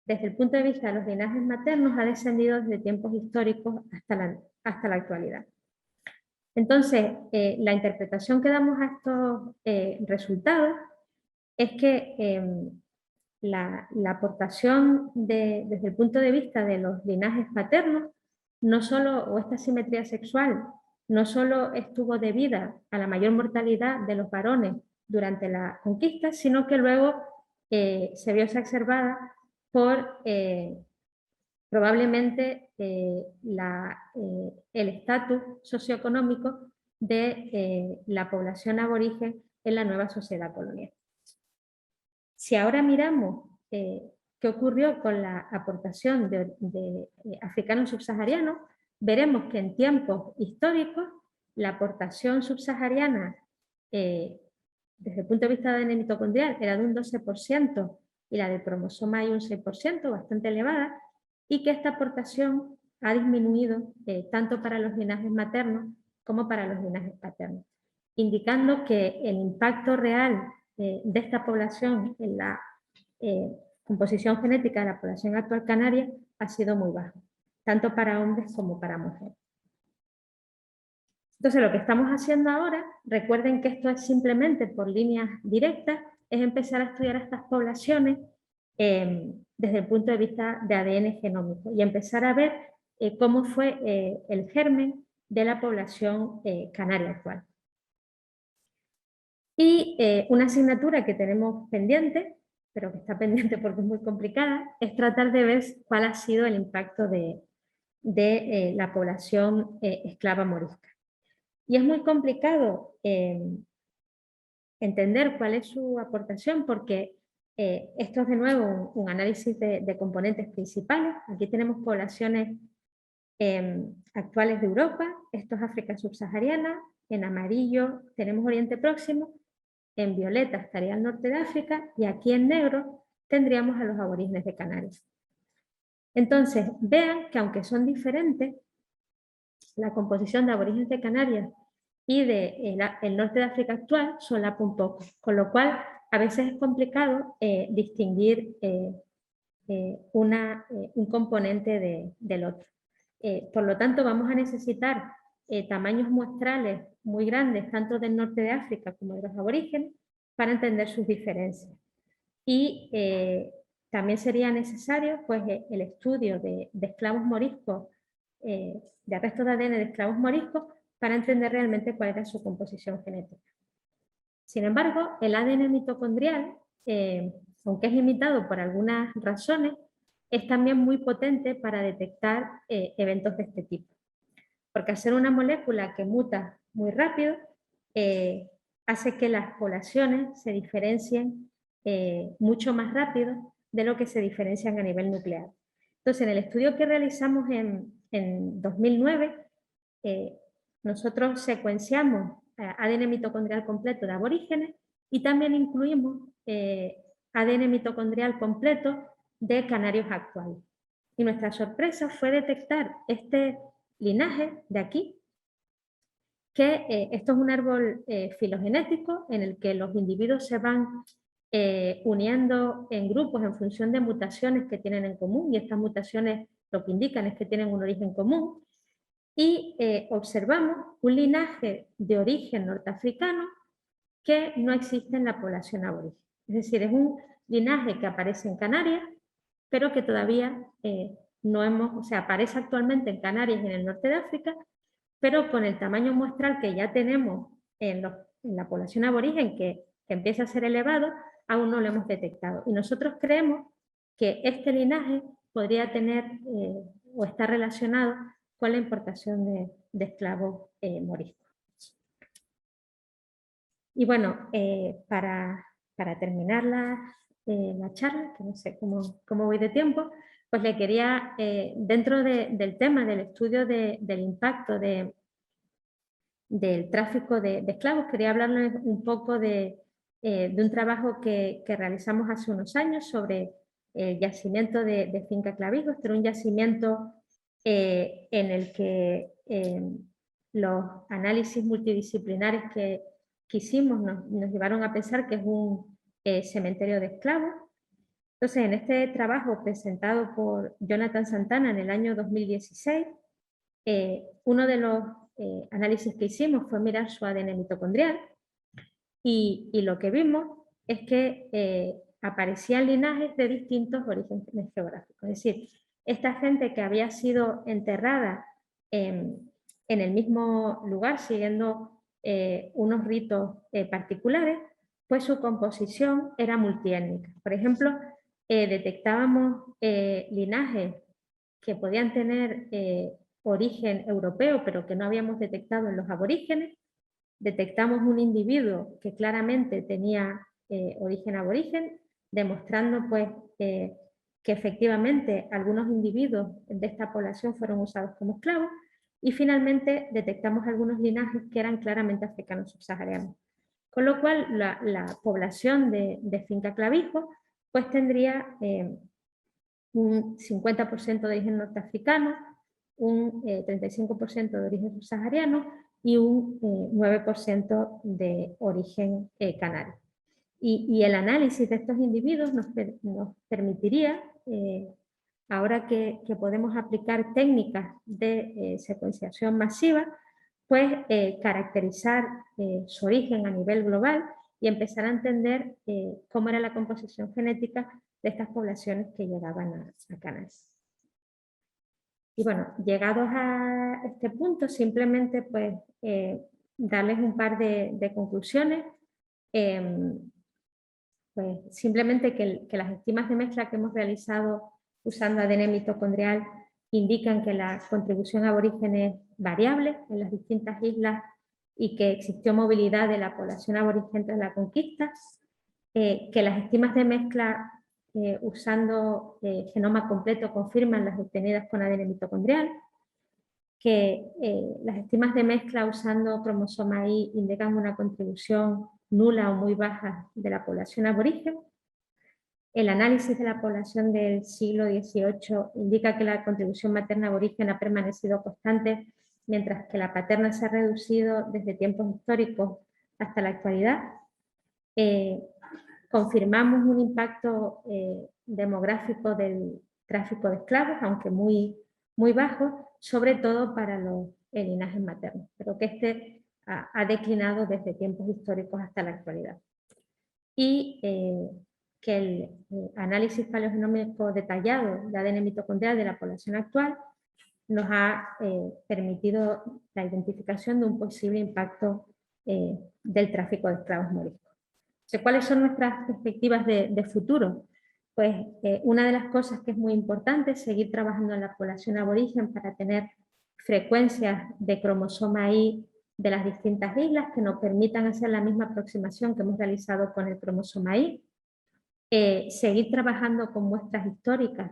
desde el punto de vista de los linajes maternos, ha descendido desde tiempos históricos hasta la actualidad. Entonces, la interpretación que damos a estos resultados es que la aportación desde el punto de vista de los linajes paternos, no solo, o esta simetría sexual, no solo estuvo debida a la mayor mortalidad de los varones durante la conquista, sino que luego se vio exacerbada por probablemente el estatus socioeconómico de la población aborigen en la nueva sociedad colonial. Si ahora miramos qué ocurrió con la aportación de africanos subsaharianos, veremos que en tiempos históricos la aportación subsahariana desde el punto de vista de ADN mitocondrial era de un 12% y la de cromosoma Y un 6%, bastante elevada, y que esta aportación ha disminuido tanto para los linajes maternos como para los linajes paternos, indicando que el impacto real de esta población en la composición genética de la población actual canaria ha sido muy bajo, tanto para hombres como para mujeres. Entonces, lo que estamos haciendo ahora, recuerden que esto es simplemente por líneas directas, es empezar a estudiar estas poblaciones desde el punto de vista de ADN genómico y empezar a ver cómo fue el germen de la población canaria actual. Y una asignatura que tenemos pendiente, pero que está pendiente porque es muy complicada, es tratar de ver cuál ha sido el impacto de la población esclava morisca. Y es muy complicado entender cuál es su aportación porque esto es de nuevo un análisis de componentes principales. Aquí tenemos poblaciones actuales de Europa, esto es África subsahariana, en amarillo tenemos Oriente Próximo, en violeta estaría el norte de África y aquí en negro tendríamos a los aborígenes de Canarias. Entonces, vean que aunque son diferentes, la composición de aborígenes de Canarias y del norte de África actual solapa un poco, con lo cual a veces es complicado distinguir un componente del otro. Por lo tanto, vamos a necesitar tamaños muestrales muy grandes, tanto del norte de África como de los aborígenes, para entender sus diferencias. Y también sería necesario pues, el estudio de esclavos moriscos, de restos de ADN de esclavos moriscos, para entender realmente cuál era su composición genética. Sin embargo, el ADN mitocondrial, aunque es limitado por algunas razones, es también muy potente para detectar eventos de este tipo. Porque al ser una molécula que muta muy rápido, hace que las poblaciones se diferencien mucho más rápido de lo que se diferencian a nivel nuclear. Entonces, en el estudio que realizamos en 2009, nosotros secuenciamos ADN mitocondrial completo de aborígenes y también incluimos ADN mitocondrial completo de canarios actuales. Y nuestra sorpresa fue detectar este linaje de aquí, que esto es un árbol filogenético en el que los individuos se van uniendo en grupos en función de mutaciones que tienen en común, y estas mutaciones lo que indican es que tienen un origen común, y observamos un linaje de origen norteafricano que no existe en la población aborigen. Es decir, es un linaje que aparece en Canarias, pero que todavía no hemos, o sea, aparece actualmente en Canarias y en el norte de África, pero con el tamaño muestral que ya tenemos en la población aborigen, que empieza a ser elevado, aún no lo hemos detectado. Y nosotros creemos que este linaje podría tener o está relacionado con la importación de esclavos moriscos. Y bueno, para terminar la charla, que no sé cómo voy de tiempo, pues le quería, dentro del tema del estudio del impacto del tráfico de esclavos, quería hablarles un poco de de un trabajo que realizamos hace unos años sobre el yacimiento de Finca Clavijo. Este era un yacimiento en el que los análisis multidisciplinares que hicimos nos llevaron a pensar que es un cementerio de esclavos. Entonces, en este trabajo presentado por Jonathan Santana en el año 2016, uno de los análisis que hicimos fue mirar su ADN mitocondrial y lo que vimos es que aparecían linajes de distintos orígenes geográficos. Es decir, esta gente que había sido enterrada en el mismo lugar siguiendo unos ritos particulares, pues su composición era multiétnica. Por ejemplo, detectábamos linajes que podían tener origen europeo, pero que no habíamos detectado en los aborígenes. Detectamos un individuo que claramente tenía origen aborigen, demostrando pues, que efectivamente algunos individuos de esta población fueron usados como esclavos, y finalmente detectamos algunos linajes que eran claramente africanos subsaharianos. Con lo cual la población de Finca Clavijo pues, tendría un 50% de origen norteafricano, un 35% de origen subsahariano y un 9% de origen canario. Y el análisis de estos individuos nos permitiría, ahora que podemos aplicar técnicas de secuenciación masiva, pues caracterizar su origen a nivel global y empezar a entender cómo era la composición genética de estas poblaciones que llegaban a Canarias. Y bueno, llegados a este punto, simplemente pues darles un par de conclusiones. Pues simplemente que las estimas de mezcla que hemos realizado usando ADN mitocondrial indican que la contribución aborigen es variable en las distintas islas y que existió movilidad de la población aborigen tras la conquista, que las estimas de mezcla usando genoma completo confirman las obtenidas con ADN mitocondrial, que las estimas de mezcla usando cromosoma Y indican una contribución nula o muy baja de la población aborigen. El análisis de la población del siglo XVIII indica que la contribución materna aborigen ha permanecido constante, mientras que la paterna se ha reducido desde tiempos históricos hasta la actualidad. Confirmamos un impacto demográfico del tráfico de esclavos, aunque muy bajo, sobre todo para los linajes maternos, pero que este ha declinado desde tiempos históricos hasta la actualidad. Y que el análisis paleogenómico detallado de ADN mitocondrial de la población actual nos ha permitido la identificación de un posible impacto del tráfico de esclavos moriscos. ¿Cuáles son nuestras perspectivas de futuro? Pues una de las cosas que es muy importante es seguir trabajando en la población aborigen para tener frecuencias de cromosoma Y de las distintas islas que nos permitan hacer la misma aproximación que hemos realizado con el cromosoma Y. Seguir trabajando con muestras históricas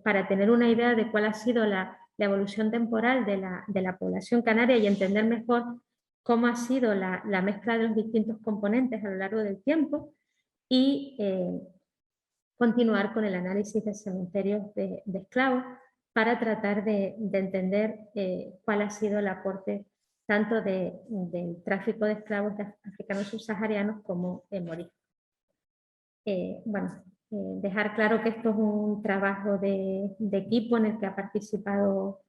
para tener una idea de cuál ha sido la evolución temporal de la población canaria y entender mejor cómo ha sido la mezcla de los distintos componentes a lo largo del tiempo, y continuar con el análisis de cementerios de esclavos para tratar de entender cuál ha sido el aporte tanto del tráfico de esclavos africanos subsaharianos como moriscos. Bueno, dejar claro que esto es un trabajo de equipo en el que ha participado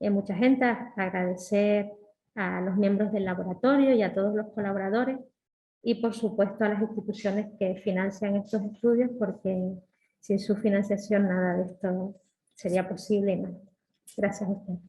mucha gente, agradecer a los miembros del laboratorio y a todos los colaboradores, y por supuesto a las instituciones que financian estos estudios, porque sin su financiación nada de esto sería posible y más. Gracias a ustedes.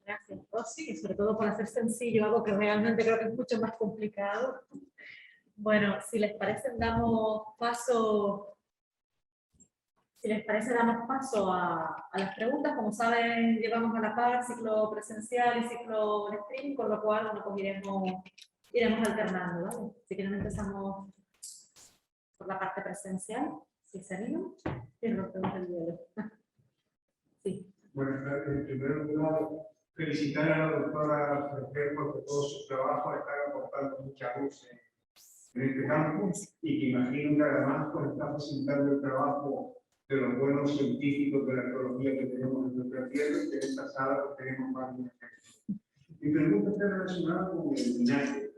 Gracias, Rosy, y sobre todo por hacer sencillo algo que realmente creo que es mucho más complicado. Bueno, si les parece, damos paso a las preguntas. Como saben, llevamos a la par ciclo presencial y ciclo en streaming, con lo cual bueno, pues iremos alternando, ¿vale? Si quieren empezamos por la parte presencial. Si se animan, y rompemos el hielo. Sí. Bueno, en primer lugar, felicitar a la doctora Ferrer porque todo su trabajo está aportando mucha luz en este campo y que imagino que además pues, está facilitando el trabajo de los buenos científicos de la ecología que tenemos en nuestra tierra y que en esta sala pues, tenemos varios ejemplos. Mi pregunta está relacionada con el linaje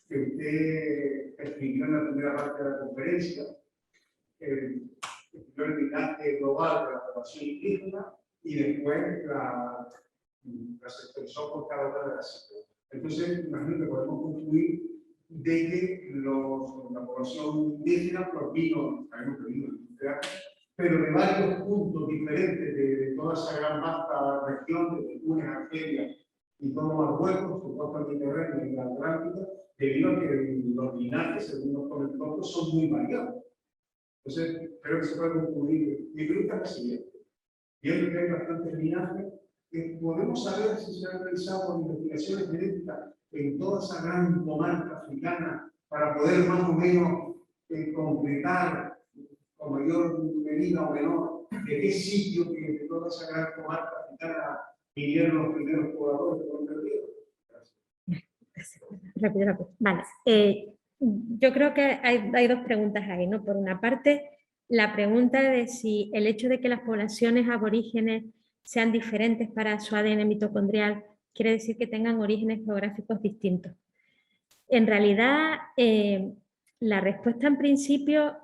que usted explicó en la primera parte de la conferencia, el linaje global de la población indígena y después se expresó por cada una de las cifras. Entonces, imagino que podemos concluir de que la población indígena pues, sabemos que vino pero de varios puntos diferentes de toda esa gran vasta región, de Túnez, Argelia y todo Marruecos, su costa mediterránea y la Atlántica, debido a que los linajes, según nos comentó, son muy variados. Entonces, creo que se puede concluir. Mi pregunta es la siguiente. Viendo que hay bastantes linajes, ¿podemos saber si se han realizado investigaciones genéticas en toda esa gran comarca africana para poder más o menos concretar con mayor medida o menor de qué sitio de toda esa gran comarca africana vinieron los primeros pobladores de Puerto Rico? Rápido. Vale. Yo creo que hay dos preguntas ahí, ¿no? Por una parte, la pregunta de si el hecho de que las poblaciones aborígenes sean diferentes para su ADN mitocondrial quiere decir que tengan orígenes geográficos distintos. En realidad, la respuesta en principio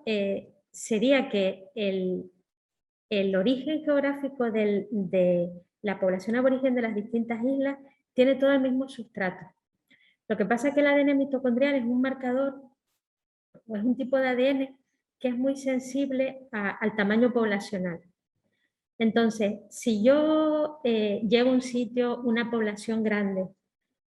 sería que el origen geográfico de la población aborigen de las distintas islas tiene todo el mismo sustrato. Lo que pasa es que el ADN mitocondrial es un marcador o es un tipo de ADN que es muy sensible al tamaño poblacional. Entonces, si yo llevo a un sitio una población grande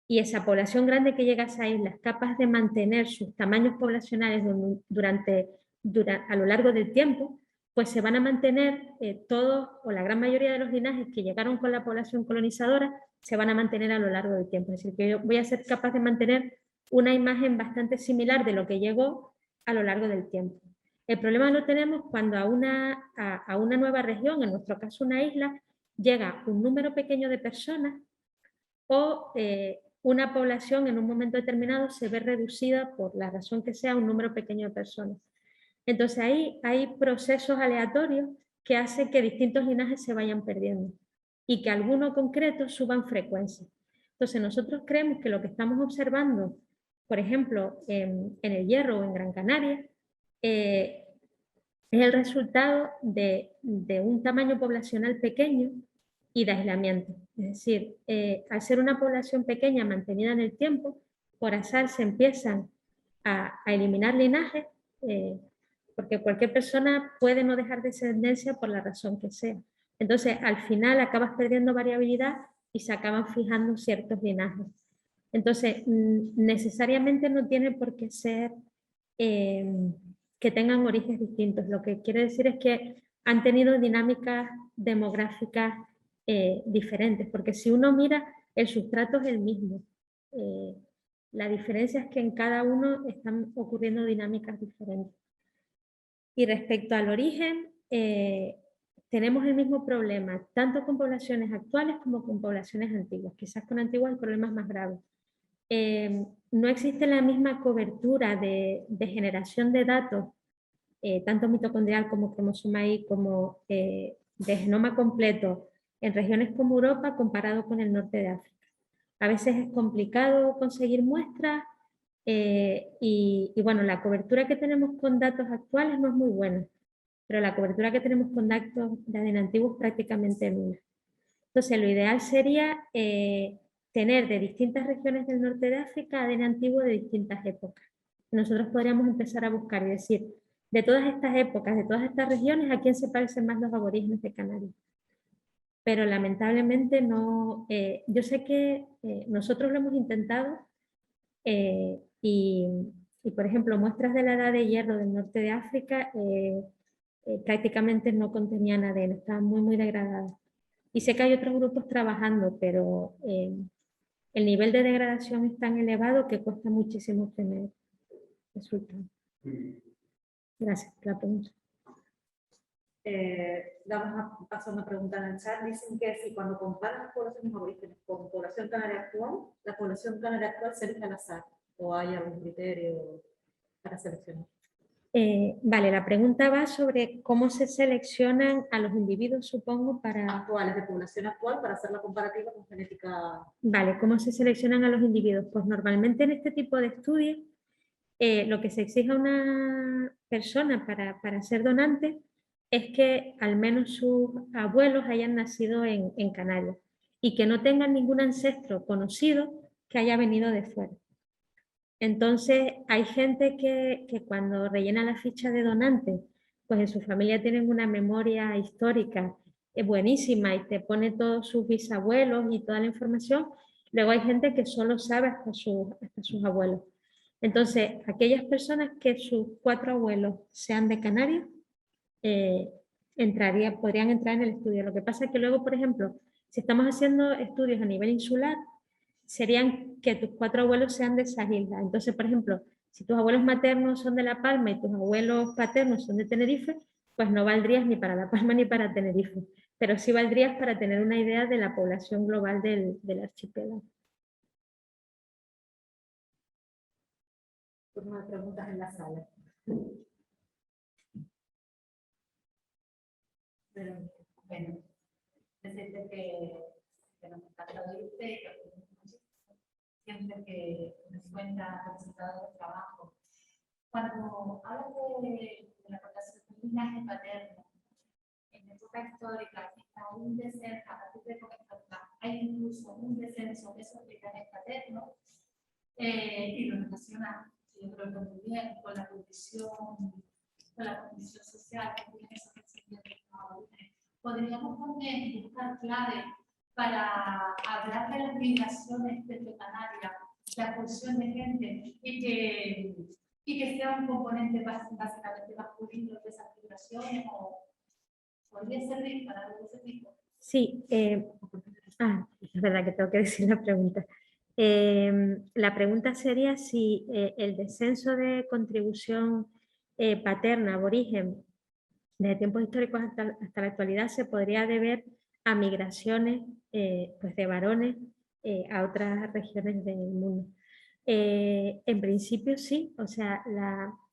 y esa población grande que llega a esa isla es capaz de mantener sus tamaños poblacionales a lo largo del tiempo, pues se van a mantener todos o la gran mayoría de los linajes que llegaron con la población colonizadora se van a mantener a lo largo del tiempo. Es decir, que yo voy a ser capaz de mantener una imagen bastante similar de lo que llegó a lo largo del tiempo. El problema lo tenemos cuando a una nueva región, en nuestro caso una isla, llega un número pequeño de personas o una población en un momento determinado se ve reducida por la razón que sea un número pequeño de personas. Entonces ahí hay procesos aleatorios que hacen que distintos linajes se vayan perdiendo y que algunos concretos suban frecuencia. Entonces nosotros creemos que lo que estamos observando, por ejemplo, en el Hierro o en Gran Canaria, es el resultado de un tamaño poblacional pequeño y de aislamiento. Es decir, al ser una población pequeña mantenida en el tiempo, por azar se empiezan a eliminar linajes, porque cualquier persona puede no dejar descendencia por la razón que sea. Entonces, al final acabas perdiendo variabilidad y se acaban fijando ciertos linajes. Entonces, necesariamente no tiene por qué ser que tengan orígenes distintos. Lo que quiere decir es que han tenido dinámicas demográficas diferentes, porque si uno mira, el sustrato es el mismo. La diferencia es que en cada uno están ocurriendo dinámicas diferentes. Y respecto al origen, tenemos el mismo problema, tanto con poblaciones actuales como con poblaciones antiguas. Quizás con antiguas el problema es más grave. No existe la misma cobertura de generación de datos, tanto mitocondrial como cromosoma Y, como de genoma completo, en regiones como Europa comparado con el norte de África. A veces es complicado conseguir muestras y bueno, la cobertura que tenemos con datos actuales no es muy buena, pero la cobertura que tenemos con datos de ADN antiguo es prácticamente nula. Entonces, lo ideal sería tener de distintas regiones del norte de África ADN antiguo de distintas épocas. Nosotros podríamos empezar a buscar y decir, de todas estas épocas, de todas estas regiones, ¿a quién se parecen más los aborígenes de Canarias? Pero lamentablemente no. Yo sé que nosotros lo hemos intentado y, por ejemplo, muestras de la edad de hierro del norte de África prácticamente no contenían ADN, estaban muy degradadas. Y sé que hay otros grupos trabajando, pero el nivel de degradación es tan elevado que cuesta muchísimo obtener resultados. Gracias por la pregunta. Paso a una pregunta en el chat. Dicen que si cuando comparan las poblaciones aborígenes con población canaria actual, la población canaria actual se elige al azar, o hay algún criterio para seleccionar. Vale, la pregunta va sobre cómo se seleccionan a los individuos, supongo, para... Actuales, de población actual, para hacer la comparativa con genética... Vale, ¿cómo se seleccionan a los individuos? Pues normalmente en este tipo de estudios lo que se exige a una persona para ser donante es que al menos sus abuelos hayan nacido en Canarias y que no tengan ningún ancestro conocido que haya venido de fuera. Entonces, hay gente que cuando rellena la ficha de donante, pues en su familia tienen una memoria histórica buenísima y te pone todos sus bisabuelos y toda la información. Luego hay gente que solo sabe hasta sus abuelos. Entonces, aquellas personas que sus 4 abuelos sean de Canarias, podrían entrar en el estudio. Lo que pasa es que luego, por ejemplo, si estamos haciendo estudios a nivel insular, serían que tus 4 abuelos sean de esas islas. Entonces, por ejemplo, si tus abuelos maternos son de La Palma y tus abuelos paternos son de Tenerife, pues no valdrías ni para La Palma ni para Tenerife, pero sí valdrías para tener una idea de la población global del archipiélago. Turno de preguntas en la sala. Pero, bueno, decirte que nos encanta oírte y que aprendemos muchísimo. Siempre que nos cuenta resultados de trabajo. Cuando hablas de la aportación de un linaje paterno, en época histórica está un descenso, a partir de época histórica, hay incluso un descenso de esos linajes paternos, y lo relaciona, yo creo que muy bien, con la condición social que tiene esos descendientes. Podríamos también buscar clave para hablar de las migraciones desde Canarias, la expulsión de gente y que sea un componente básicamente masculino de esas migraciones, o podría servir para algo de ese tipo. Sí, es verdad que tengo que decir la pregunta. La pregunta sería si el descenso de contribución paterna aborigen desde tiempos históricos hasta la actualidad se podría deber a migraciones pues de varones a otras regiones del mundo. En principio sí, o sea,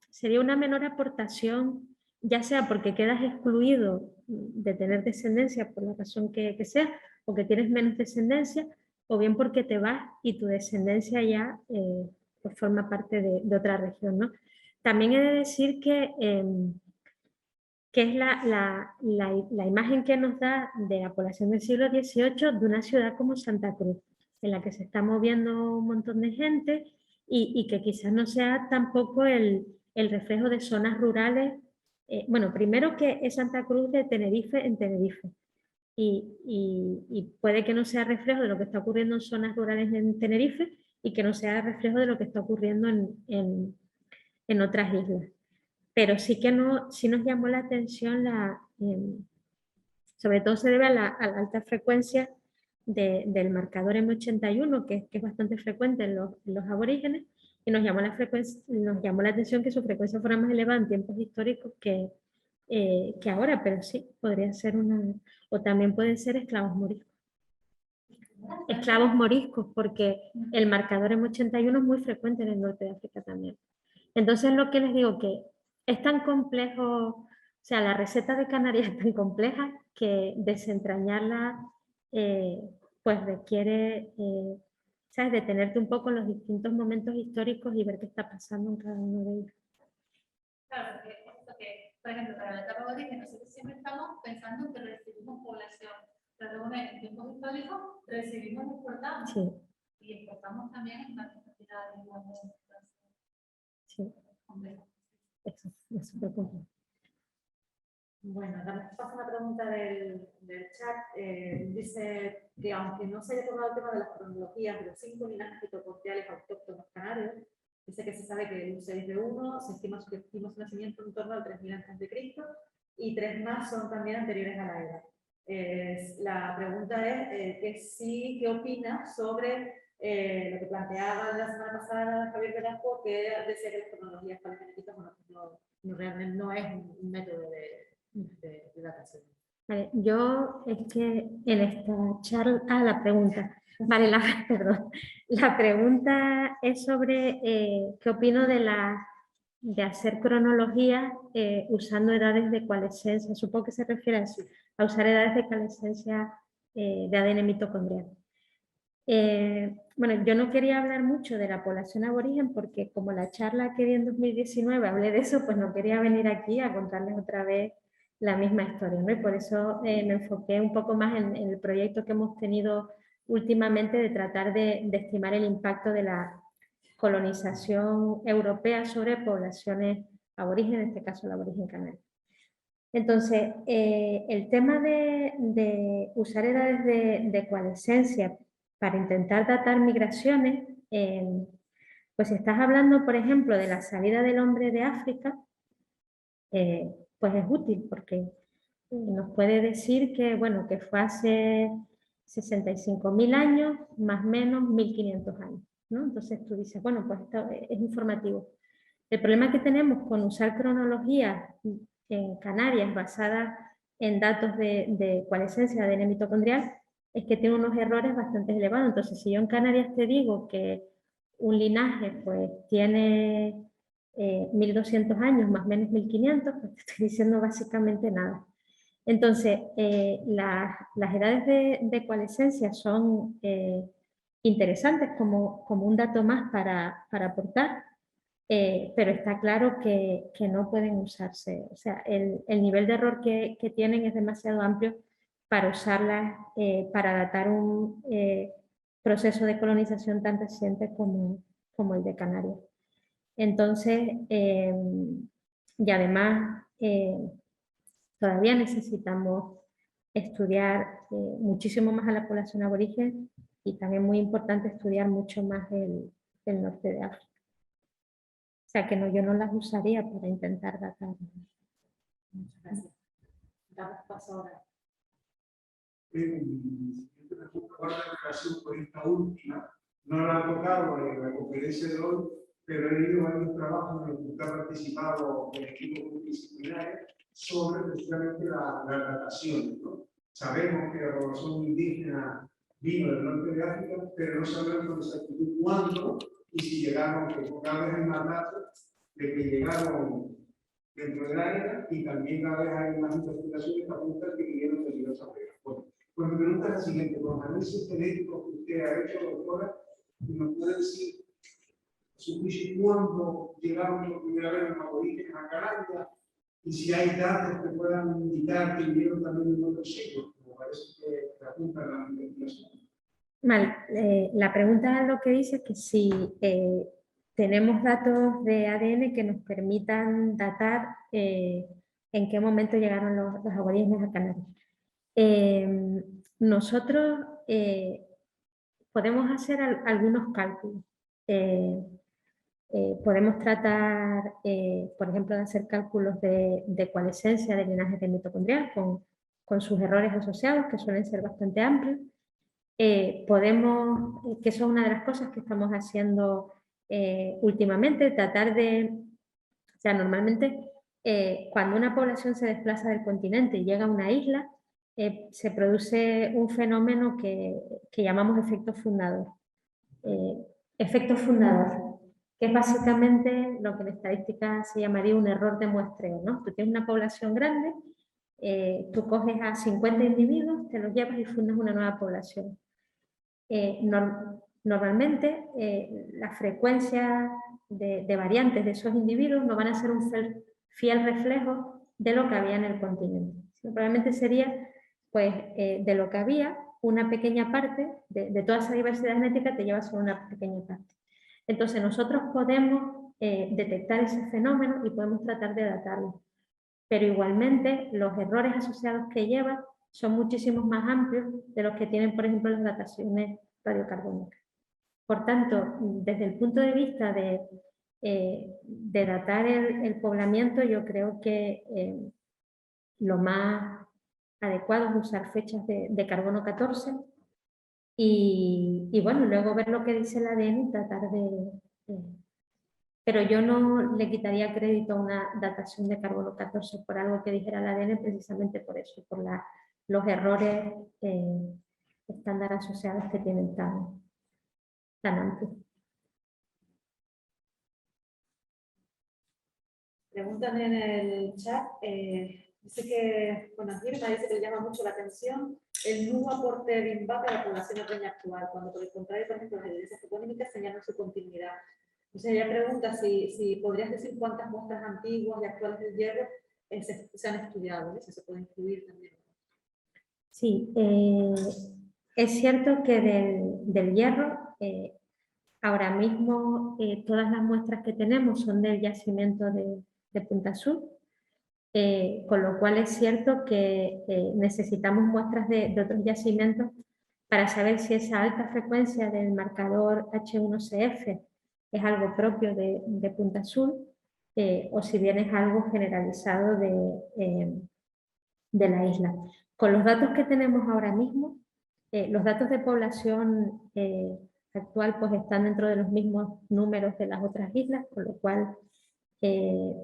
sería una menor aportación, ya sea porque quedas excluido de tener descendencia por la razón que sea, o que tienes menos descendencia, o bien porque te vas y tu descendencia ya pues forma parte de otra región, ¿no? También he de decir que es la imagen que nos da de la población del siglo XVIII de una ciudad como Santa Cruz, en la que se está moviendo un montón de gente y que quizás no sea tampoco el reflejo de zonas rurales. Bueno, primero que es Santa Cruz de Tenerife en Tenerife y puede que no sea reflejo de lo que está ocurriendo en zonas rurales en Tenerife y que no sea reflejo de lo que está ocurriendo en otras islas. Pero sí que sí nos llamó la atención, sobre todo se debe a la alta frecuencia del marcador M81, que es bastante frecuente en los aborígenes, y nos llamó la atención que su frecuencia fuera más elevada en tiempos históricos que ahora, pero sí, podría ser o también pueden ser esclavos moriscos. Esclavos moriscos, porque el marcador M81 es muy frecuente en el norte de África también. Entonces, lo que les digo que es tan complejo, o sea, la receta de Canarias es tan compleja que desentrañarla pues requiere, ¿sabes?, detenerte un poco en los distintos momentos históricos y ver qué está pasando en cada uno de ellos. Claro, porque es esto que, por ejemplo, para la etapa de origen, nosotros siempre estamos pensando en que recibimos población, pero luego en tiempos históricos recibimos y exportamos. Sí. Y exportamos también en grandes cantidades igualmente. Sí. Eso es súper complejo. Bueno, también pasa una pregunta del chat. Dice que aunque no se haya tocado el tema de las cronologías de los 5 linajes fitocortiales autóctonos canarios, dice que se sabe que el 6 de 1 se estima su nacimiento en torno al 3000 a.C. y 3 más son también anteriores a la era. La pregunta es ¿qué opina sobre lo que planteaba la semana pasada Javier Velasco, que decía que las cronologías paleogenéticas no realmente no es un método de datación. Vale, yo es que en esta charla, la pregunta, vale, perdón, la pregunta es sobre qué opino de hacer cronología usando edades de coalescencia. Supongo que se refiere a eso, a usar edades de coalescencia de ADN mitocondrial. Bueno, yo no quería hablar mucho de la población aborigen porque como la charla que di en 2019 hablé de eso, pues no quería venir aquí a contarles otra vez la misma historia, ¿no? Y por eso me enfoqué un poco más en el proyecto que hemos tenido últimamente de tratar de estimar el impacto de la colonización europea sobre poblaciones aborígenes, en este caso la aborigen canaria. Entonces, el tema de usar edades de coalescencia para intentar datar migraciones, pues si estás hablando, por ejemplo, de la salida del hombre de África, pues es útil porque nos puede decir que, bueno, que fue hace 65.000 años, más o menos 1.500 años, ¿no? Entonces tú dices, bueno, pues esto es informativo. El problema que tenemos con usar cronologías en Canarias basadas en datos de coalescencia de ADN mitocondrial es que tiene unos errores bastante elevados. Entonces, si yo en Canarias te digo que un linaje pues tiene 1.200 años más o menos 1.500, pues te estoy diciendo básicamente nada. Entonces, las edades de coalescencia son interesantes como un dato más para aportar, pero está claro que no pueden usarse. O sea, el nivel de error que tienen es demasiado amplio para usarlas para datar un proceso de colonización tan reciente como el de Canarias. Entonces, y además, todavía necesitamos estudiar muchísimo más a la población aborigen y también muy importante estudiar mucho más el norte de África. O sea que no, yo no las usaría para intentar datar. Muchas gracias. Damos paso ahora. Siguiente pregunta guarda relación con esta última. No la han tocado en la conferencia de hoy, pero he leído varios trabajos en los que ha participado el equipo multidisciplinario sobre precisamente la datación, ¿no? Sabemos que la población indígena vino del norte de África, pero no sabemos con exactitud cuándo y si llegaron, que cada vez hay más datos de que llegaron dentro del área y también cada vez hay más investigaciones que apuntan que vinieron de diversas áreas. Bueno, pues mi pregunta es la siguiente: con los análisis genéticos que usted ha hecho, doctora, ¿nos puede decir su juicio cuándo llegaron por primera vez los aborígenes a Canarias y si hay datos que puedan indicar que vinieron también en otros sitios, como parece que apuntan a la investigación? Vale, la pregunta lo que dice es que si tenemos datos de ADN que nos permitan datar en qué momento llegaron los aborígenes a Canarias. Nosotros podemos hacer algunos cálculos. Podemos tratar, por ejemplo, de hacer cálculos de coalescencia de linajes de mitocondrial con sus errores asociados, que suelen ser bastante amplios. Podemos, que eso es una de las cosas que estamos haciendo últimamente, tratar de, o sea, normalmente cuando una población se desplaza del continente y llega a una isla, se produce un fenómeno que llamamos efecto fundador. Efecto fundador, que es básicamente lo que en estadística se llamaría un error de muestreo, ¿no? Tú tienes una población grande, tú coges a 50 individuos, te los llevas y fundas una nueva población. Normalmente la frecuencia de variantes de esos individuos no van a ser un fiel reflejo de lo que había en el continente. Probablemente sería, pues, de lo que había, una pequeña parte de toda esa diversidad genética te lleva solo una pequeña parte. Entonces nosotros podemos detectar ese fenómeno y podemos tratar de datarlo. Pero igualmente los errores asociados que lleva son muchísimos más amplios de los que tienen, por ejemplo, las dataciones radiocarbónicas. Por tanto, desde el punto de vista de datar el poblamiento, yo creo que lo más adecuado es usar fechas de carbono 14 y bueno, luego ver lo que dice el ADN y tratar de pero yo no le quitaría crédito a una datación de carbono 14 por algo que dijera el ADN, precisamente por eso, por los errores estándar asociados que tienen tan amplios. Preguntan en el chat, dice que, bueno, Irma dice que le llama mucho la atención el nuevo aporte de Bimba a la población norteña actual, cuando por el contrario, por ejemplo, las evidencias topónicas señalan su continuidad. Entonces ella pregunta si podrías decir cuántas muestras antiguas y actuales del hierro se han estudiado, ¿no? Si se puede incluir también. Sí, es cierto que del hierro, ahora mismo todas las muestras que tenemos son del yacimiento de Punta Sur, con lo cual es cierto que necesitamos muestras de otros yacimientos para saber si esa alta frecuencia del marcador H1CF es algo propio de Punta Sur o si bien es algo generalizado de la isla. Con los datos que tenemos ahora mismo, los datos de población actual pues están dentro de los mismos números de las otras islas, con lo cual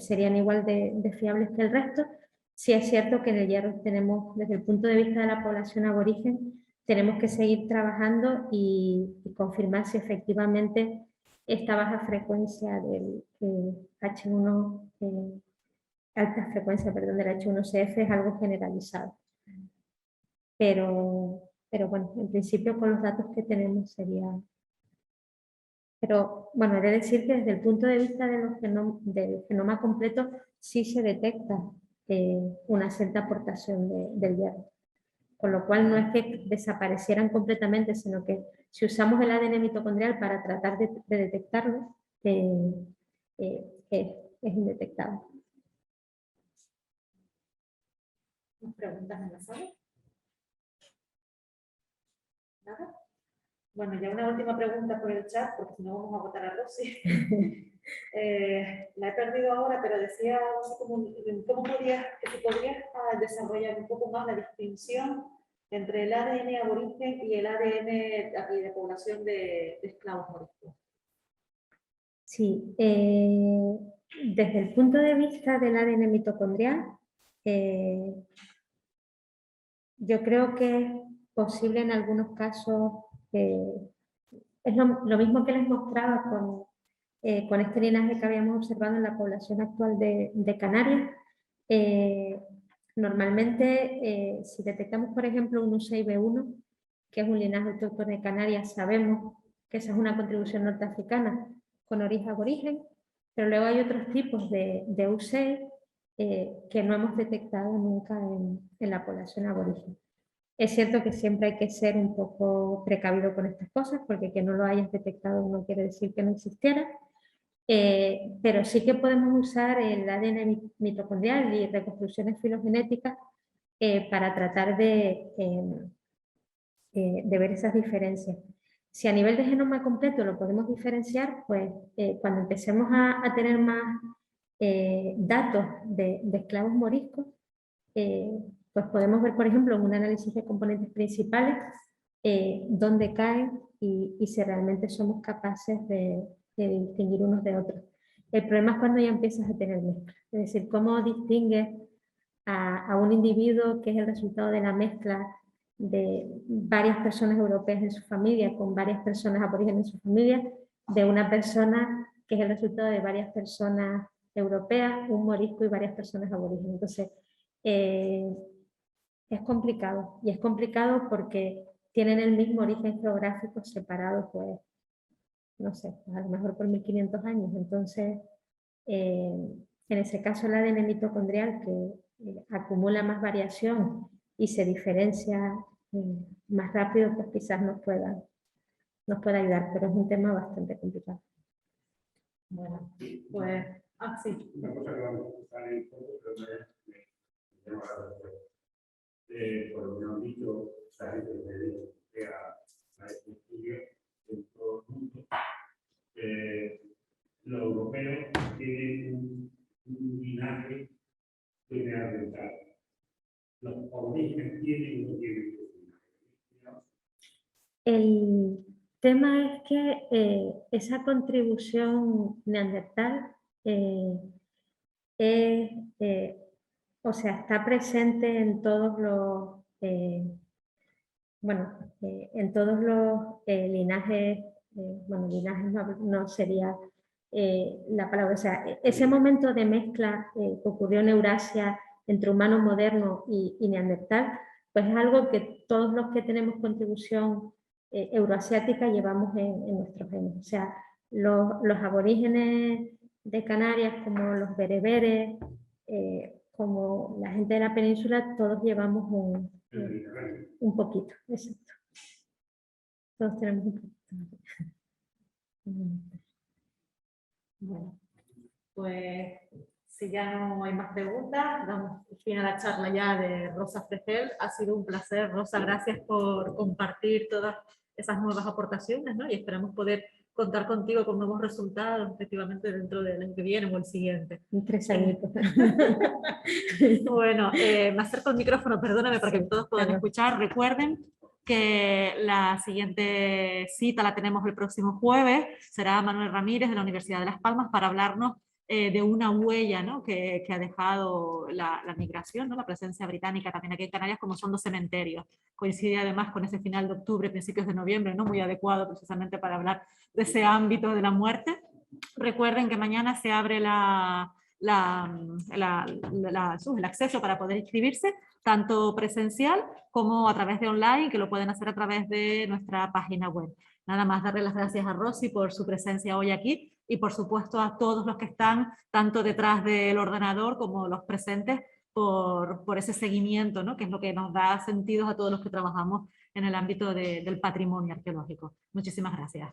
serían igual de fiables que el resto. Sí es cierto que en el hierro tenemos, desde el punto de vista de la población aborigen, tenemos que seguir trabajando y confirmar si efectivamente esta baja frecuencia del H1, alta frecuencia, perdón, del H1CF es algo generalizado. Pero bueno, en principio con los datos que tenemos sería... Pero bueno, he de decir que desde el punto de vista del genoma completo sí se detecta una cierta aportación del hierro. Con lo cual no es que desaparecieran completamente, sino que si usamos el ADN mitocondrial para tratar de detectarlo, es indetectable. ¿Más preguntas en la sala? ¿Nada? Bueno, ya una última pregunta por el chat, porque si no vamos a votar a Rosy. La he perdido ahora, pero decía cómo podrías desarrollar un poco más la distinción entre el ADN aborigen y el ADN de población de esclavos moriscos. Sí, desde el punto de vista del ADN mitocondrial, yo creo que es posible en algunos casos, es lo mismo que les mostraba con este linaje que habíamos observado en la población actual de Canarias. Normalmente, si detectamos, por ejemplo, un U6B1, que es un linaje autóctono de Canarias, sabemos que esa es una contribución norteafricana con origen aborigen, pero luego hay otros tipos de U6 que no hemos detectado nunca en la población aborigen. Es cierto que siempre hay que ser un poco precavido con estas cosas, porque que no lo hayas detectado no quiere decir que no existiera, pero sí que podemos usar el ADN mitocondrial y reconstrucciones filogenéticas para tratar de ver esas diferencias. Si a nivel de genoma completo lo podemos diferenciar, pues cuando empecemos a tener más datos de esclavos moriscos, pues podemos ver, por ejemplo, en un análisis de componentes principales, dónde caen y si realmente somos capaces de distinguir unos de otros. El problema es cuando ya empiezas a tener mezcla. Es decir, cómo distingues a un individuo que es el resultado de la mezcla de varias personas europeas en su familia con varias personas aborígenes en su familia, de una persona que es el resultado de varias personas europeas, un morisco y varias personas aborígenes. Entonces, es complicado, y es complicado porque tienen el mismo origen geográfico separado, pues, no sé, a lo mejor por 1500 años. Entonces, en ese caso el ADN mitocondrial, que acumula más variación y se diferencia más rápido, pues quizás nos pueda ayudar, pero es un tema bastante complicado. Bueno, pues, sí. Una cosa que vamos a usar en el fondo, pero me llama la atención. Por lo que han dicho, la gente que a este estudio en todo el mundo, los europeos tienen un linaje neandertal. Los aborígenes tienen o no tienen un linaje. tema es que esa contribución neandertal o sea, está presente en todos los, en todos los linajes, bueno, linajes no sería la palabra, o sea, ese momento de mezcla que ocurrió en Eurasia entre humano moderno y neandertal, pues es algo que todos los que tenemos contribución euroasiática llevamos en nuestros genes. O sea, los aborígenes de Canarias, como los bereberes, como la gente de la península, todos llevamos un poquito, exacto. Todos tenemos un poquito. Bueno, pues si ya no hay más preguntas, damos fin a la charla ya de Rosa Fregel. Ha sido un placer, Rosa, gracias por compartir todas esas nuevas aportaciones, ¿no? Y esperamos poder contar contigo con nuevos resultados, efectivamente, dentro del año que viene o el siguiente. 3 añitos. Bueno, me acerco al micrófono, perdóname, para que todos puedan escuchar. Recuerden que la siguiente cita la tenemos el próximo jueves. Será Manuel Ramírez de la Universidad de Las Palmas para hablarnos de una huella, ¿no?, que ha dejado la migración, ¿no?, la presencia británica también aquí en Canarias, como son los cementerios. Coincide además con ese final de octubre, principios de noviembre, ¿no?, muy adecuado precisamente para hablar de ese ámbito de la muerte. Recuerden que mañana se abre el acceso para poder inscribirse, tanto presencial como a través de online, que lo pueden hacer a través de nuestra página web. Nada más darle las gracias a Rosy por su presencia hoy aquí y por supuesto a todos los que están tanto detrás del ordenador como los presentes por ese seguimiento, ¿no?, que es lo que nos da sentido a todos los que trabajamos en el ámbito del patrimonio arqueológico. Muchísimas gracias.